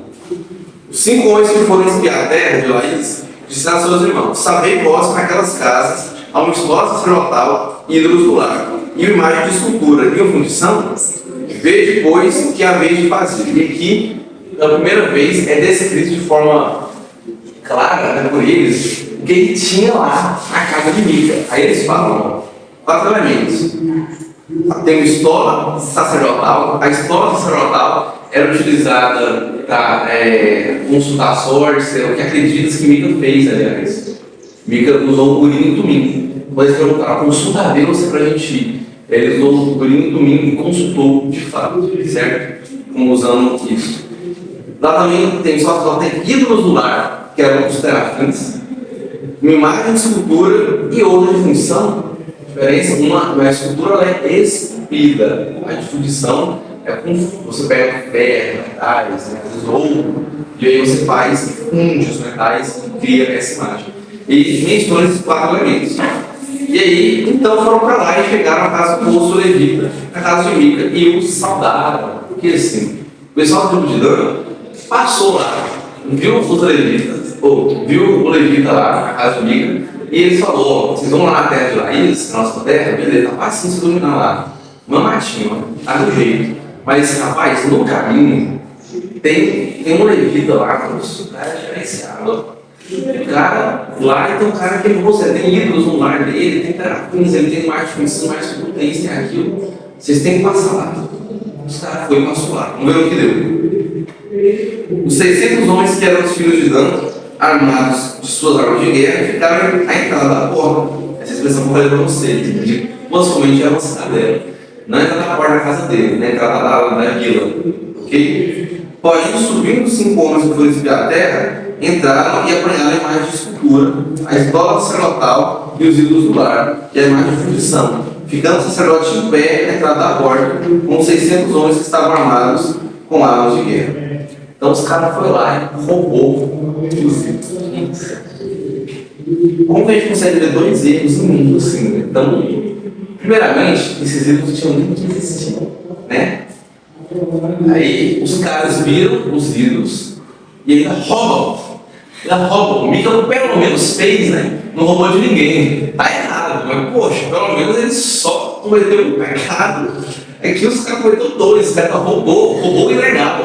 Os 5 homens que foram espiar a terra de Laís disseram a seus irmãos: sabei vós que naquelas casas há uma escola sacerdotal e ídolos do lar, e uma imagem de escultura e uma fundição. Vede, pois, o que haveis de fazer. E aqui, pela primeira vez, é descrito de forma clara, né, por eles, o que ele tinha lá na casa de Mica. Aí eles falam, 4 elementos. Tem uma estola sacerdotal. A estola sacerdotal era utilizada para consultar sorte, é o que acredita que Mica fez, aliás. Mica usou o Urim e Tumim. Quando eles perguntaram, consulta a Deus para a gente ir. Ele usou o Urim e Tumim e consultou de fato, certo? Como usando isso. Lá também tem ídolos do lar, que eram os terafins, uma imagem de escultura e outra de fundição. A diferença, uma escultura ela é esculpida, a de fundição é com você pega ferro, metais, ouro, e aí você funde os metais e cria essa imagem. E menciona esses 4 elementos. E aí, então foram para lá e chegaram à casa do moço levita, na casa de Mica, e os saudaram. Porque assim, o pessoal do tribo de Dan passou lá, viu os levitas, viu o levita lá na casa de Mica, e ele falou: vocês vão lá na terra de Laís, na nossa terra, beleza, tá fácil se dominar lá. Uma matinha, tá do jeito. Mas, rapaz, no caminho, tem um levita lá, que o cara é diferenciado. O cara lá tem um cara que você tem ídolos no lar dele, tem terapins, ele tem mais função, mais potência, tem aquilo. Vocês têm que passar lá. Os caras foram e passou lá. Vamos ver o que deu. Os 600 homens que eram os filhos de Dan, armados de suas armas de guerra, ficaram à entrada da porta. Essa expressão que eu falei para vocês, possivelmente era uma cidadela. Não entrada da porta da casa dele, na entrada da vila. Ok? Porém, subindo 5 homens que foram espiar a terra, entraram e apanharam a imagem de escultura, a escola sacerdotal e os ídolos do lar, e a imagem de fundição, ficando o sacerdote em pé na entrada da porta, com 600 homens que estavam armados com armas de guerra. Então os caras foram lá e roubou os ídolos. Como que a gente consegue ver 2 erros no mundo assim, né? Então, primeiramente, esses ídolos tinham nem que existir, né? Aí os caras viram os ídolos e ainda roubam. Ela rouba. O Mica pelo menos fez, né? Não roubou de ninguém. Tá errado, mas poxa, pelo menos ele só cometeu um pecado. Aqui os caras cometeram dois, os caras roubou ilegal.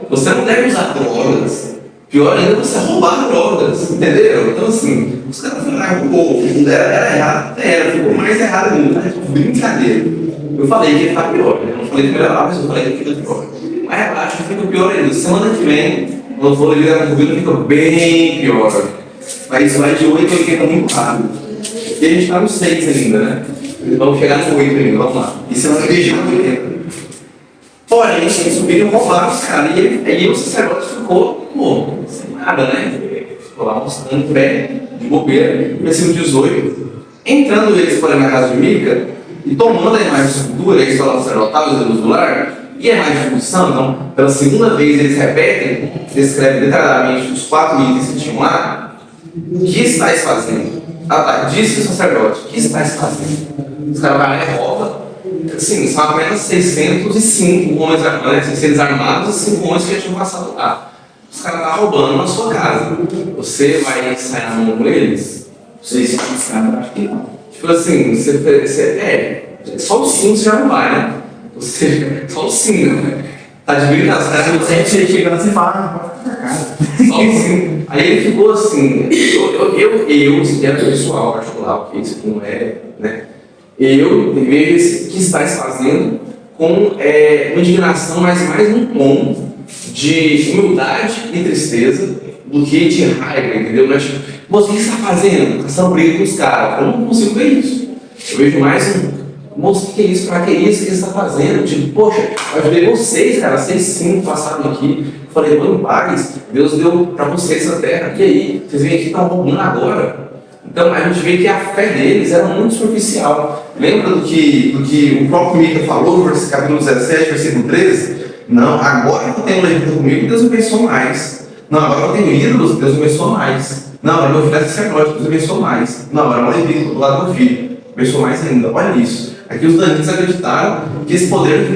Você não deve usar drogas. Pior ainda você roubar drogas, entendeu? Então assim, os caras foram lá, roubou, era errado, ficou mais errado ainda, né? Brincadeira. Eu falei que ele tá pior, né? Eu não falei que melhorar, mas eu falei que ele fica pior. Mas relaxa, fica pior ainda. Semana que vem, quando for ligar com o vídeo, fica bem pior. Mas vai de 8 a 80 muito rápido. E a gente tá no 6 ainda, né? Vamos chegar no 8 ainda, vamos lá. E semana que vem chega no 80. Porém, eles subiram e roubaram os caras. E aí o sacerdote ficou, pô, sem nada, né? Ficou lá mostrando o pé de bobeira, versículo 18. Entrando eles para na casa de Mica e tomando a imagem de escultura, eles falam sacerdotal, os deuses do lar, e a imagem de função, então, pela segunda vez eles repetem, descrevem detalhadamente os 4 itens que tinham lá. O que estáis fazendo? Disse o sacerdote, o que estáis fazendo? Os caras vão lá e roubam. Sim, são apenas 605 homens armados, 600 armados e 5 homens que já tinham passado lá. Os caras estão roubando na sua casa. Você vai sair na mão com eles? 600 caras, acho que não. Tipo assim, só os 5 você já não vai, né? Ou seja, só os 5, né? Tá de brincadeira, os caras não Sempre você chega lá e fala, não, pode ficar casa. só os 5. Aí ele ficou assim, se é pessoal, particular, porque isso aqui não é, né? Eu vejo que estáis fazendo com uma indignação, mas mais um tom de humildade e tristeza do que de raiva, entendeu? Não é tipo, moço, o que você está fazendo? Caçando briga com os caras. Eu não consigo ver isso. Eu vejo mais moço, o que é isso? Pra que é isso que você está fazendo? Tipo, poxa, eu ajudei vocês, cara, 6, 5 passaram aqui. Eu falei, vão em paz, Deus deu para vocês essa terra. E aí, vocês vêm aqui e estão roubando agora. Então a gente vê que a fé deles era muito superficial. Lembra do que o próprio Mica falou no capítulo 17, versículo 13? Não, agora que eu tenho levita comigo, Deus me abençoou mais. Não, agora eu tenho ídolos, Deus me abençoou mais. Não, agora meu filho é sacerdote, Deus me abençoou mais. Não, agora é um levita do lado do meu filho, abençoou mais ainda. Olha isso. Aqui os danitas acreditaram que esse poder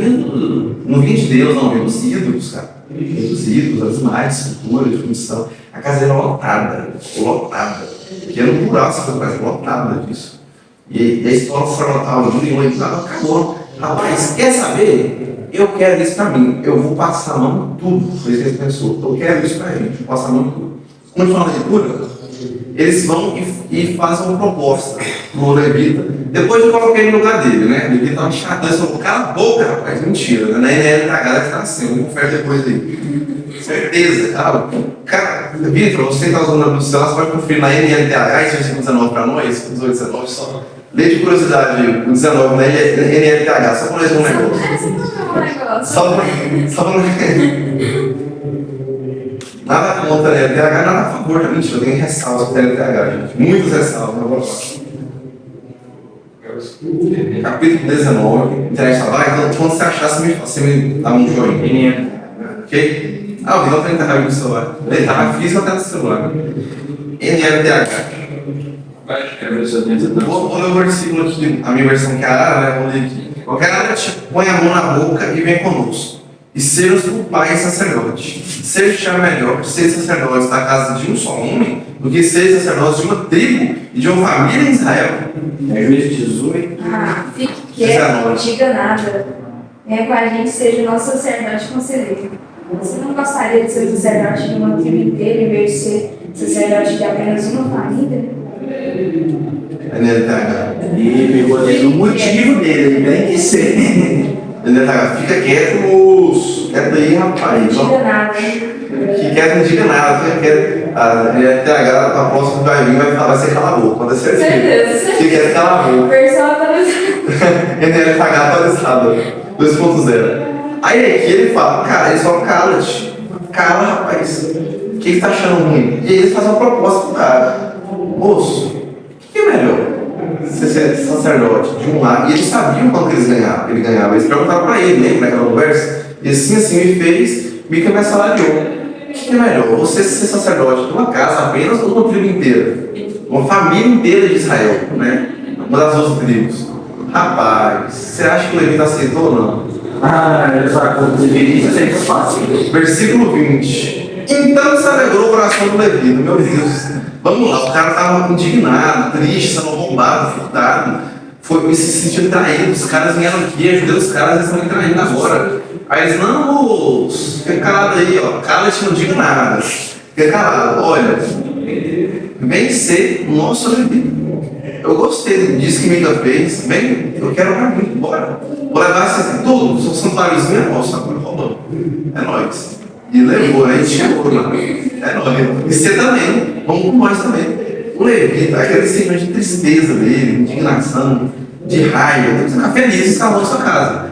não vinha de Deus, não, vinha dos ídolos, cara. Vinha dos ídolos, as imagens, esculturas, de função. A casa era lotada. Que era um plural, essa coisa, lotada disso. E a escola formatal do mundo acabou. Rapaz, quer saber? Eu quero isso pra mim. Eu vou passar a mão em tudo. Foi isso que ele pensou. Eu quero isso pra gente. Vou passar a mão em tudo. Quando fala de leitura, eles vão e fazem uma proposta pro levita. Depois eu coloquei no lugar dele, né? O levita estava chatão. Eles falaram, cala a boca, rapaz. Mentira. Né? Na NLH deve estar assim. Eu vou conferir depois aí. Certeza, cara, Vitor, você está usando o celular, você pode conferir na NLTH, esse versículo 19 para nós, 18, 19, só lê de curiosidade o 19 na NLTH, só para nós um negócio. Só para nada contra a NLTH, nada a favor, mentira, eu tenho ressalvas para a NLTH, gente, muitas ressalvas, não vou falar. Capítulo 19, internet está lá, então quando você achar, você me dá um joinha. Ok? O Vidal está encarregado no celular. Ele está na física ou está no celular? NLTH. Vou ler o versículo aqui, a minha versão que é a Ara, né? Vou ler aqui. Qualquer área põe a mão na boca e vem conosco. E ser-nos por pai e sacerdote. Ser-te melhor ser sacerdotes da casa de um só homem do que ser sacerdotes de uma tribo e de uma família em Israel. É Juízes 18. Fique quieto, não diga nada. Venha com a gente, seja o nosso sacerdote conselheiro. Você não gostaria de ser sacerdote de uma tribo inteira em vez de ser sacerdote de apenas uma família? E pegou ali no motivo dele, ele tem que ser. Fica quieto, moço. Quieto aí, rapaz. Não diga nada. Que quieto, não diga nada. A NLTH, a próxima que vai vir, vai ser cala a boca. Pode ser assim. Certeza. Que quieto, cala a boca. Versão atualizada. NLTH atualizada 2.0. Aí aqui ele fala, cara, eles falam, cala-te. Cala, rapaz. O que você tá achando ruim? E aí eles fazem uma proposta pro cara. Moço, o que é melhor? Ser sacerdote de um lado. E eles sabiam quanto ele ganhava. Eles perguntaram pra ele, lembra naquela conversa? E assim me fez, Mica me assalariou. O que é melhor? Você ser sacerdote de uma casa apenas ou de uma tribo inteira? Uma família inteira de Israel, né? Uma das 12 tribos. Rapaz, você acha que o Levita aceitou ou não? Essa conferência aí que eu faço. Versículo 20. Então se alegrou o coração do levita. Meu Deus. Vamos lá, o cara estava indignado, triste, sendo roubado, furtado. Foi se sentindo traído. Os caras vieram aqui, ajudei os caras, eles estão me traindo agora. Aí eles, não, moço, fica calado aí, ó. Cala-te, não diga nada. Fica calado, olha. Vem ser o nosso levita. Eu gostei disso que Mica fez. Vem, eu quero pra mim, bora. Vou levar assim, tudo, seu santuáriozinho é nosso, agora rolou. É nóis. E levou, né? A gente chegou lá. É nóis. E você também, vamos com nós também. O levita, aquele sentimento de tristeza dele, de indignação, de raiva, tem que ficar feliz e salvar a sua casa.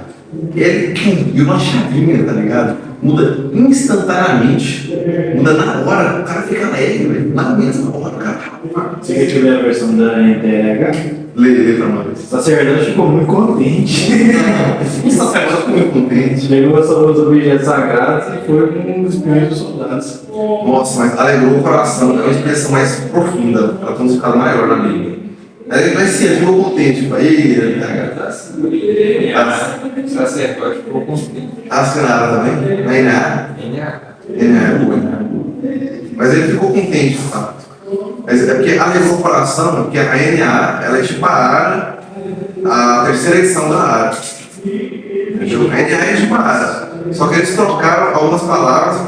Ele viu uma chavinha, tá ligado? Muda instantaneamente. Muda na hora, o cara fica alegre, velho. Na mesma hora, o cara. Você quer te ler a versão da NTLH? Lê pra nós. O sacerdote ficou muito contente. O sacerdote ficou muito contente. Pegou os objetos sagrados e foi com os primeiros soldados. Nossa, mas alegrou o coração. É uma expressão mais profunda. Ela tem um significado maior na Bíblia. Mas sim, ele ficou contente. Tipo, aí, Sacerdote ficou contente. assinada também? Na NA? É boa. Mas ele ficou contente, de fato. Mas é porque alegrou o coração, porque a NA, ela é tipo a ARA, a terceira edição da ARA. Entendeu? A NA é tipo a ARA. Só que eles trocaram algumas palavras,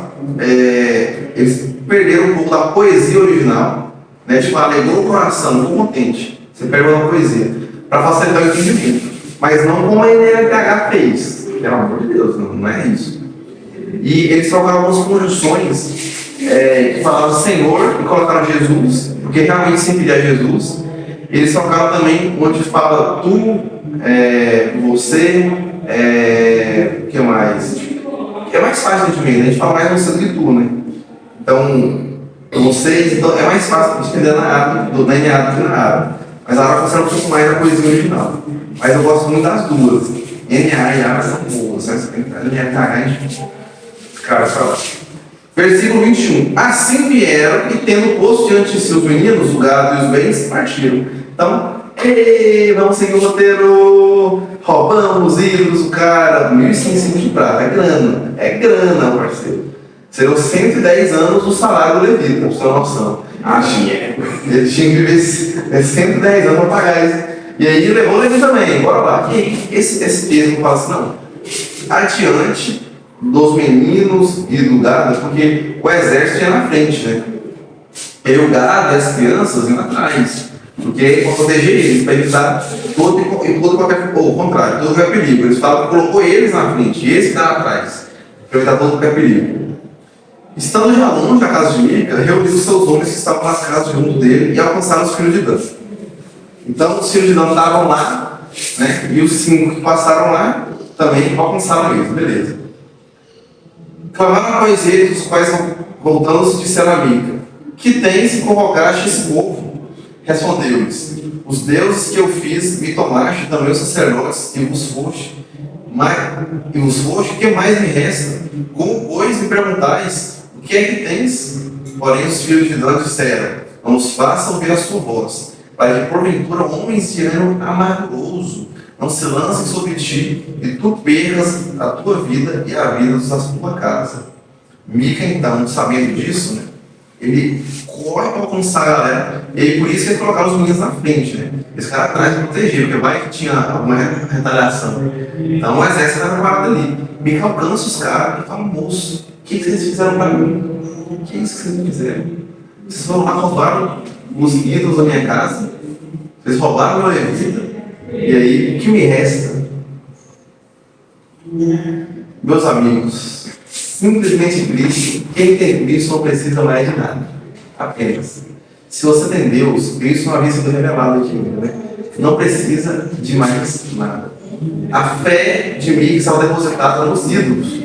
eles perderam um pouco da poesia original, né? Tipo, alegrou o coração, ficou contente. Você perde uma poesia, para facilitar o entendimento. Mas não como a NLTH fez. Pelo amor de Deus, não é isso. E eles trocaram algumas conjunções que falavam Senhor e colocaram Jesus, porque realmente se referia a Jesus. Eles trocaram também onde fala tu, você, o que mais? É mais fácil de entender, a gente fala mais você do que tu, né? Então, vocês, então é mais fácil de entender na área, do NA do que na área. Mas a área funciona um pouco mais na poesia original. Mas eu gosto muito das duas. NA e área são boas, né? NA a gente. Cara, pra lá. Versículo 21. Assim vieram e, tendo posto diante de seus meninos o gado e os bens, partiram. Então, vamos seguir o roteiro. Roubamos ídolos, o cara, 1.500 de prata. É grana, parceiro. Serão 110 anos o salário do levita, pra você ter uma noção. Ele tinha que viver 110 anos para pagar isso. E aí levou o levita também, bora lá. E esse termo fala assim, não. Adiante dos meninos e do gado, porque o exército ia na frente, né? E o gado e as crianças iam atrás, porque é para proteger eles, para evitar todo qualquer perigo. Eles falam que colocou eles na frente, e esse que está atrás, para evitar todo qualquer perigo. Estando já longe da casa de Mica, reuniu os seus homens que estavam nas casas junto dele e alcançaram os filhos de Dan. Então os filhos de Dan estavam lá, né? E os 5 que passaram lá também alcançaram eles, beleza. Clamaram a voz eles, os quais, voltando-se, disseram a Mica: que tens que convocaste esse povo? Respondeu-lhes: os deuses que eu fiz me tomaste, também os sacerdotes, e vos foste, o que mais me resta? Como, pois, me perguntais, o que é que tens? Porém os filhos de Dan disseram: não nos faça ouvir a sua voz, para que porventura homens de ânimo amargoso não se lancem sobre ti, e tu percas a tua vida e a vida da tua casa. Mica, então, sabendo disso, né, ele corre para alcançar a galera, e aí por isso que eles colocaram os meninos na frente, né? Esse cara atrás para proteger, porque vai que tinha alguma retaliação. Então o exército estava preparado ali. Mica alcança os caras e fala: moço, o que vocês fizeram para mim? O que é isso que vocês me fizeram? Vocês foram lá, roubaram os ídolos da minha casa, vocês roubaram meu levita, e aí o que me resta? Meus amigos, simplesmente Cristo, quem tem Cristo não precisa mais de nada, apenas. Se você tem Deus, Cristo não havia sido revelado aqui, né? Não precisa de mais nada. A fé de mim estava depositada nos ídolos.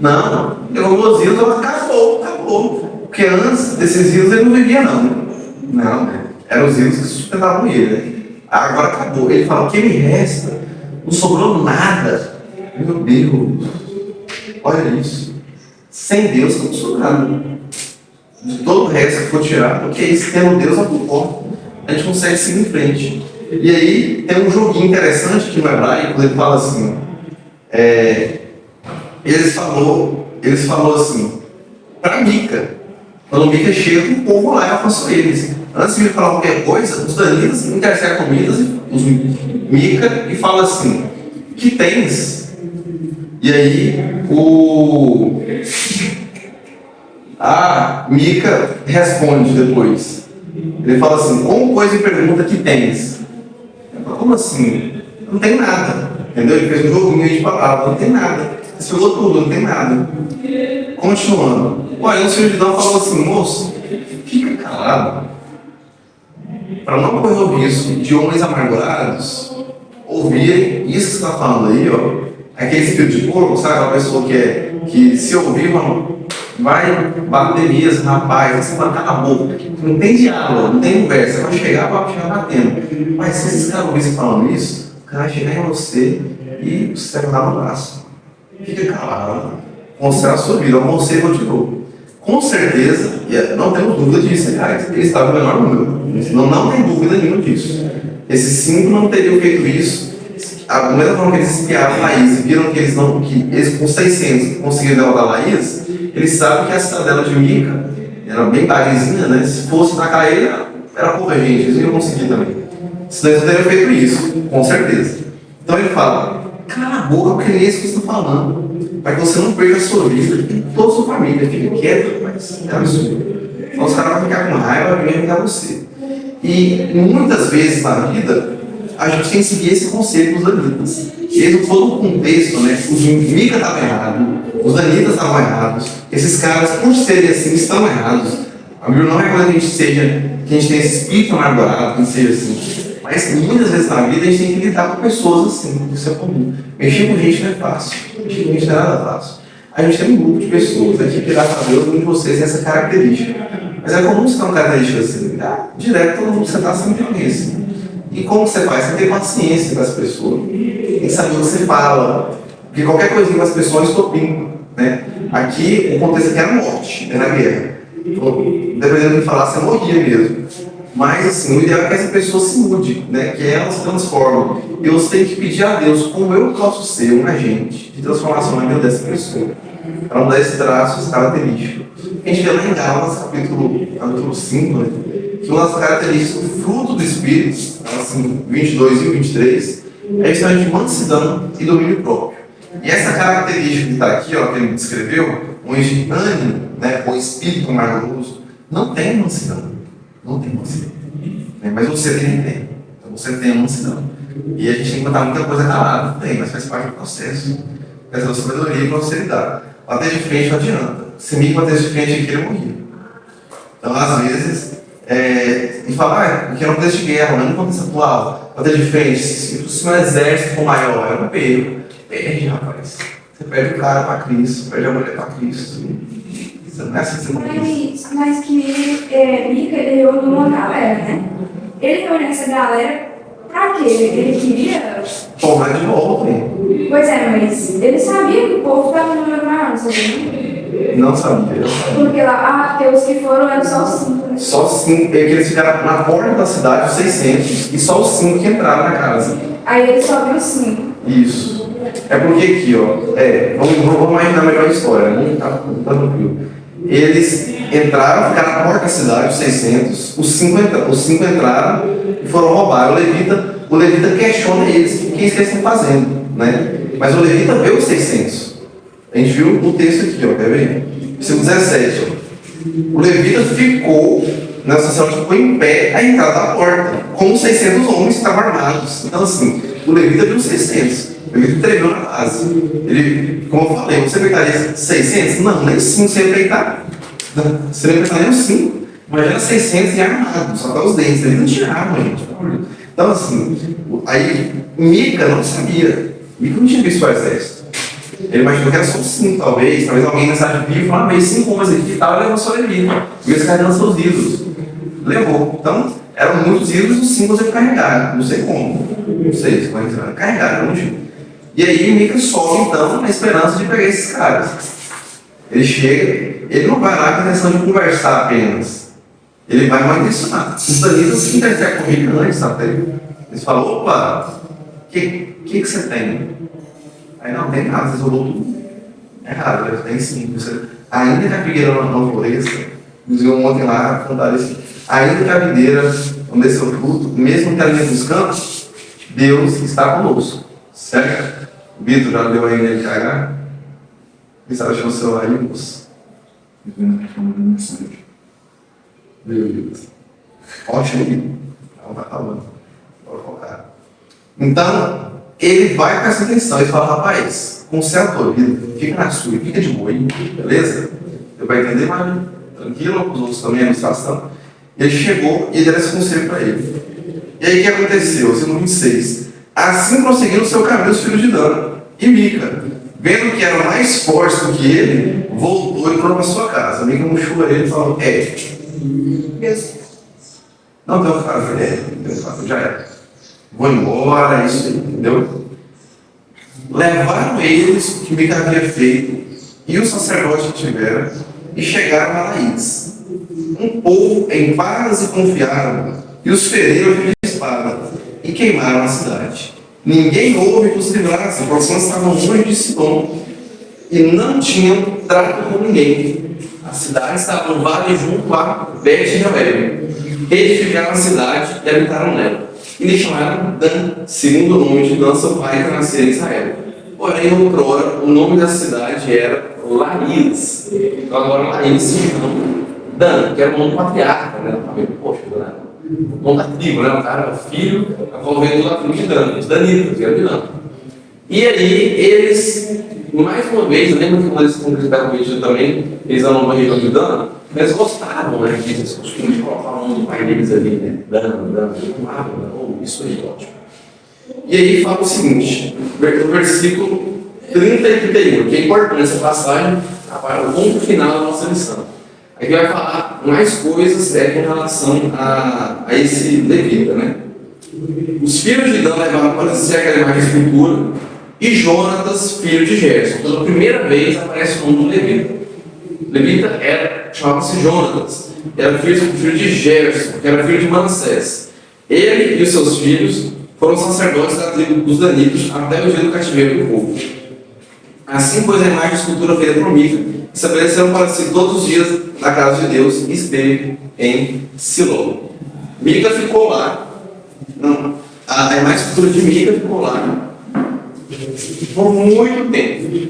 Não, pegou meus ídolos, acabou. Porque antes desses ídolos ele não vivia, não. Eram os ídolos que sustentavam ele, né? Agora acabou. Ele fala: o que me resta? Não sobrou nada. Meu Deus, olha isso. Sem Deus não sobrou nada. De todo o resto que for tirado, porque isso, tendo Deus a porta, a gente consegue seguir em frente. E aí tem um joguinho interessante aqui no hebraico, quando ele fala assim: eles falou assim, para Mica. Quando Mica chega, o povo lá e alcançou eles. Antes de ele falar qualquer coisa, os danitas interceptam os Mica e falam assim, que tens? E aí a Mica responde depois. Ele fala assim, como coisa e pergunta que tens? Eu falo, como assim? Não tem nada. Entendeu? Ele fez um joguinho aí de palavras, não tem nada. Você falou tudo, não tem nada. Continuando. Olha, o senhor Gidão falou assim, moço, fica calado. Para não correr o risco de homens amargurados ouvirem isso que você está falando aí, ó. Aquele espírito de porco, sabe? Aquela pessoa que se ouvir, vai bater mesmo, rapaz, você vai calar a boca. Não tem diálogo, não tem conversa, vai chegar batendo. Mas se esses caras ouvirem falando isso, o cara vai chegar em você e você vai dar no braço. Fica calado, considera a sua vida, o conselho continuou. Com certeza, e não temos dúvida disso, aliás, ele estava no menor número. Não tem dúvida nenhuma disso. Esses 5 não teriam feito isso. A mesma forma que eles espiaram Laís e viram que eles com 600 conseguiram derrotar Laís, eles sabem que a cidadela de Mica era bem barizinha, né? Se fosse atacar ele, era pouca gente, eles não iam conseguir também. Senão eles não teriam feito isso, com certeza. Então ele fala, cala a boca, porque nem é isso que você está falando. Para que você não perca a sua vida e toda a sua família. Fica quieto, rapaz. É absurdo. Então os caras vão ficar com raiva e vão vingar você. E muitas vezes na vida, a gente tem que seguir esse conselho dos danitas. Eles, todo o contexto, né? Os Mica estavam errados, os danitas estavam errados, esses caras, por serem assim, estão errados. A Bíblia não recomenda que a gente tenha esse espírito amargurado, que a gente seja assim. Mas muitas vezes na vida a gente tem que lidar com pessoas assim, isso é comum. Mexer com gente não é fácil, mexer com gente não é nada fácil. A gente tem um grupo de pessoas aqui que, graças a Deus, um de vocês tem essa característica. Mas é comum você ter uma característica assim, direto todo mundo que você está sempre conhece. E como você faz? Você tem paciência com as pessoas. Tem que saber o que você fala. Porque qualquer coisinha com as pessoas é estopim, né? Aqui, o contexto aqui era morte, era guerra. Então, dependendo do que falar, você morria mesmo. Mas, assim, o ideal é que essa pessoa se mude, né? Que ela se transforme. E você tem que pedir a Deus, como eu posso ser um agente de transformação na vida dessa pessoa. Para mudar esse traço, essa característica. A gente vê lá em Gálatas, capítulo 5, né? Que uma das características do fruto do Espírito, assim, 22 e 23, é justamente mansidão e domínio próprio. E essa característica que está aqui, ó, que ele descreveu, onde ânimo, né, o espírito amargoso, não tem mansidão. Não tem mansidão. Mas você tem. Então você tem a mansidão. E a gente tem que botar muita coisa calada, tem, mas faz parte do processo. Essa é a sabedoria para você lidar. Bater de frente não adianta. Se me bater de frente aqui, ele morria. Então, às vezes, e falar, porque era um contexto de guerra, não é um contexto atual. Bater de frente, se o exército for maior, é um perro. Perde, rapaz. Você perde o cara para Cristo, perde a mulher para Cristo. Você não é assim que você não Mas que Mica, ele reuniu uma galera, né? Ele reuniu essa galera pra quê? Ele queria... tomar de volta, hein? Pois é, mas ele sabia que o povo estava no número maior, não sabia? Não sabia. Porque lá, porque os que foram eram só os 5, né? Só os 5, porque eles ficaram na porta da cidade, os 600, e só os 5 que entraram na casa. Aí ele só viu os 5. Isso. É porque aqui, ó, vamos imaginar melhor a história, né? Tá tranquilo. Eles entraram, ficaram na porta da cidade, os 600, os 5 entraram e foram roubar. O levita questiona eles, o que eles estão fazendo, né? Mas o levita vê os 600. A gente viu no texto aqui, ó, quer ver? Versículo 17, ó. O levita ficou, na situação, ficou em pé à entrada da porta, com os 600 homens que estavam armados. Então, assim, o levita viu os 600. O levita tremeu na base. Ele, como eu falei, você peitaria 600? Não, nem 5 você ia peitar. Você não ia peitar nem os 5. Imagina 600 e armados, só até os dentes. Ele não tinha arma, gente. Então, assim, aí Mica não sabia. Mica não tinha visto o exército. Ele imaginou que era só 5, talvez alguém na cidade viva e falou, mas 5 homens aqui e tal, levou só levita. E eles carregando seus ídolos. Levou. Então, eram muitos ídolos e os 5 você carregaram. Não sei como. Não sei como é que você carregaram, não tinha. E aí Mica sobe, então, na esperança de pegar esses caras. Ele chega, ele não vai lá com a intenção de conversar apenas. Ele vai mal intencionado. Os danitas se interceptam com Mica antes, sabe? Eles falam, opa, o que você tem? Aí não tem nada, você roubou tudo. É raro, é bem simples. Ainda que a figueira não floresça, inclusive ontem lá, cantaram isso. Ainda que a videira não dê seu fruto, mesmo que ela venha buscando, Deus está conosco. Certo? O Vitor já deu aí nele cagar. Quem está achando o celular aí, moço? Meu Deus. Ótimo, Vitor. Não vai falando. Pode focar. Então, ele vai com essa intenção. Ele fala, rapaz, conserta a tua vida, fica na sua, fica de boa aí, beleza? Você vai entender, mas tranquilo, os outros também, a administração. Ele chegou e ele deu esse conselho para ele. E aí o que aconteceu? Versículo 26. Assim prosseguiram o seu caminho os filhos de Dan e Mica, vendo que eram mais fortes do que ele, voltou e entrou para sua casa. Mica murchou ele e falou, mesmo. Não tem o que fazer, já era. Vou embora, isso aí, entendeu? Levaram eles o que Mica havia feito e o sacerdote que tiveram e chegaram a Laís. Um povo em paz e confiaram e os feriram de espada e queimaram a cidade. Ninguém houve que os livrasse, porque estavam longe de Sidom e não tinham trato com ninguém. A cidade estava no vale junto a Bet-Joel. Edificaram a cidade e habitaram nela. E lhe chamaram Dan, segundo o nome de Dan, seu pai, que nasceu em Israel. Porém, outrora, o nome da cidade era Laís. Então agora Laís se chama Dan, que era o nome do patriarca, né? Da família. Poxa, né? O nome da tribo, né? O cara, o filho, a qual veio toda a tribo de Dan, os Danitas, que era de Dan. E aí, eles, mais uma vez, eu lembro que quando eles concretizaram o vídeo também, eles andam na região de Dan, eles gostaram, né? Eles costumes de colocar o nome do pai deles ali, né? Dan, isso aí, ótimo. E aí fala o seguinte, no versículo 30 e 31, que é importante essa passagem, para o ponto final da nossa lição. Aqui vai falar mais coisas com relação a esse levita, né? Os filhos de Dan levaram para si aquela imagem de escultura e Jonatas, filho de Gerson. Então, pela primeira vez aparece o nome do levita. Levita chamava-se Jonatas, era filho de Gerson, que era filho de Manassés. Ele e os seus filhos foram sacerdotes da tribo dos Danitas até o dia do cativeiro do povo. Assim, pois, a imagem de escultura feita por Mica, estabeleceram para si todos os dias na casa de Deus e esteve em Siló. Mica ficou lá. Não, a imagem de escultura de Mica ficou lá por muito tempo.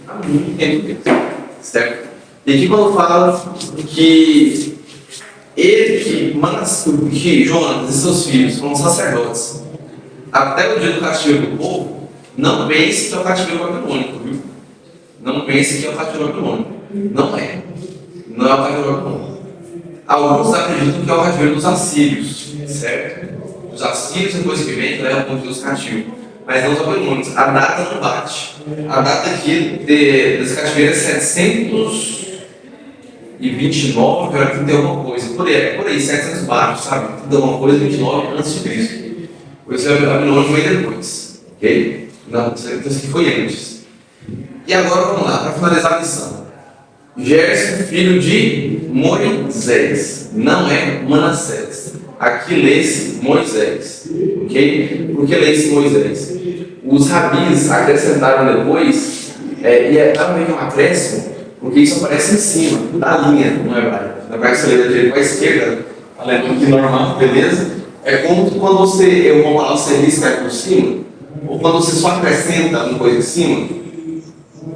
Há muito tempo. Certo? E aqui quando fala que que Jonatas e seus filhos foram sacerdotes até o dia do cativeiro do povo, não pense que é o cativeiro babilônico, viu? Não pense que é o cativeiro babilônico. Não é. Não é o cativeiro babilônico. Alguns acreditam que é o cativeiro dos assírios, certo? Os assírios, depois que vem, levam com Deus cativo. Mas não os babilônicos. A data não bate. A data aqui desse cativeiro é 729, era 30 alguma coisa. Por aí 700 baixo, sabe? 30 alguma coisa, 29 antes de Cristo. Por isso a Babilônia veio depois. Ok? Não, isso aqui foi antes. E agora vamos lá, para finalizar a lição. Gerson, filho de Moisés, não é Manassés. Aqui lê-se Moisés. Ok? Por que lê-se Moisés? Os rabis acrescentaram depois, e é meio um acréscimo, porque isso aparece em cima da linha no hebraico. No hebraico você lê da direita para a esquerda, está lendo aqui normal, beleza? É como quando eu vou falar, você risca por cima, ou quando você só acrescenta uma coisa em cima,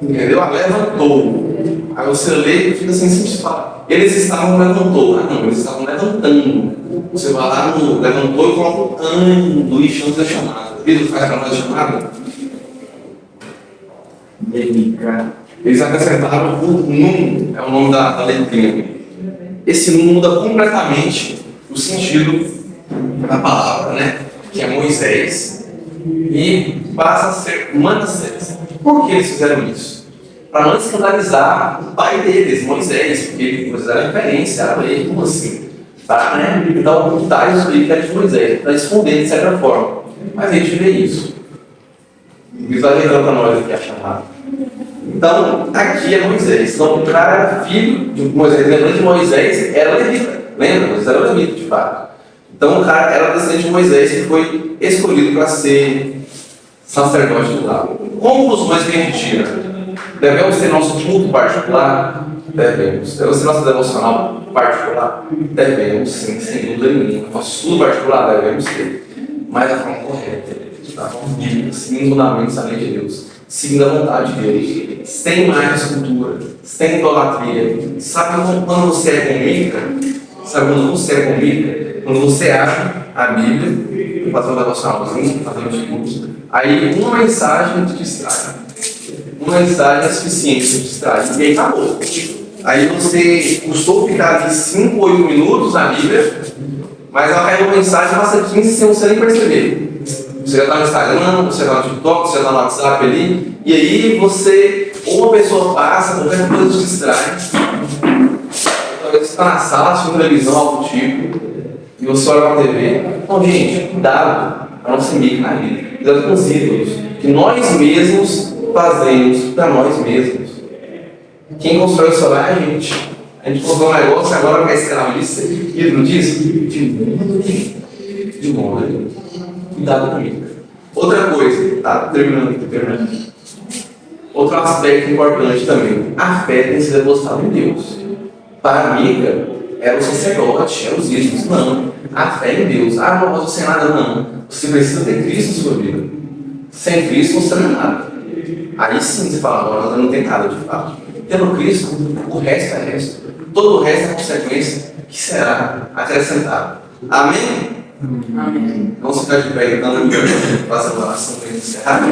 entendeu? Levantou. Aí você lê e fica assim, você fala, eles estavam levantou. Ah não, eles estavam levantando. Você vai lá no levantou e coloca ando e chama da chamada. Pedro faz para nós a chamada. Eles acrescentaram o num, é o nome da letrinha. Esse num muda completamente o sentido da palavra, né? Que é Moisés, e passa a ser Manassés. Por que eles fizeram isso? Para não escandalizar o pai deles, Moisés, porque Moisés era referência, era ele, como assim? Para, né, dar ocultar isso aí que era de Moisés, para esconder de certa forma. Mas a gente vê isso. Exagerando para nós aqui a chamada. Então, aqui é Moisés. Então, o cara era filho de Moisés. Lembrando que Moisés era levita. Lembra? Moisés era levita, de fato. Então, o cara era descendente de Moisés que foi escolhido para ser sacerdote do lado. Como conclusões que a gente tira? Devemos ter nosso culto particular? Devemos. Devemos ter nosso devocional particular? Devemos, sim, sem dúvida nenhuma. Nosso estudo particular devemos ter. Mas da forma correta, da forma bíblica, seguindo os fundamentos da lei de Deus, seguindo a vontade de Deus, sem mais cultura, sem idolatria. Sabe quando você é comica? Sabe quando você é comica? Quando você abre a Bíblia, fazer um devocionalzinho, fazer um estudo, aí uma mensagem te distrai. Uma mensagem é suficiente para te distrair. E aí acabou. Aí você custou ficar ali 5 ou 8 minutos na Bíblia, mas ela cai uma mensagem e passa 15 sem você nem perceber. Você já está no Instagram, você está no TikTok, você está no WhatsApp ali, e aí você, ou uma pessoa passa, qualquer coisa te distrai. Talvez você está na sala assistindo televisão, algo do tipo, e você olha para a TV. Então, gente, cuidado para não se meter na vida. Cuidado com os ídolos, que nós mesmos fazemos para nós mesmos. Quem constrói o celular é a gente. A gente comprou um negócio, agora quer escravo disso, ídolo disso? De modo nenhum. Cuidado comigo. Outra coisa, tá? Terminando. Outro aspecto importante também. A fé tem que ser depositada em Deus. Para Mica, era o sacerdote, era os ídolos. Não. A fé em Deus. Ah, não posso ser nada, não. Você precisa ter Cristo na sua vida. Sem Cristo você não é nada. Aí sim você fala, agora não tem nada de fato. Tendo Cristo, o resto é resto. Todo o resto é consequência que será acrescentado. Amém? Amém. Vamos ficar de pé então, faça a oração para encerrar.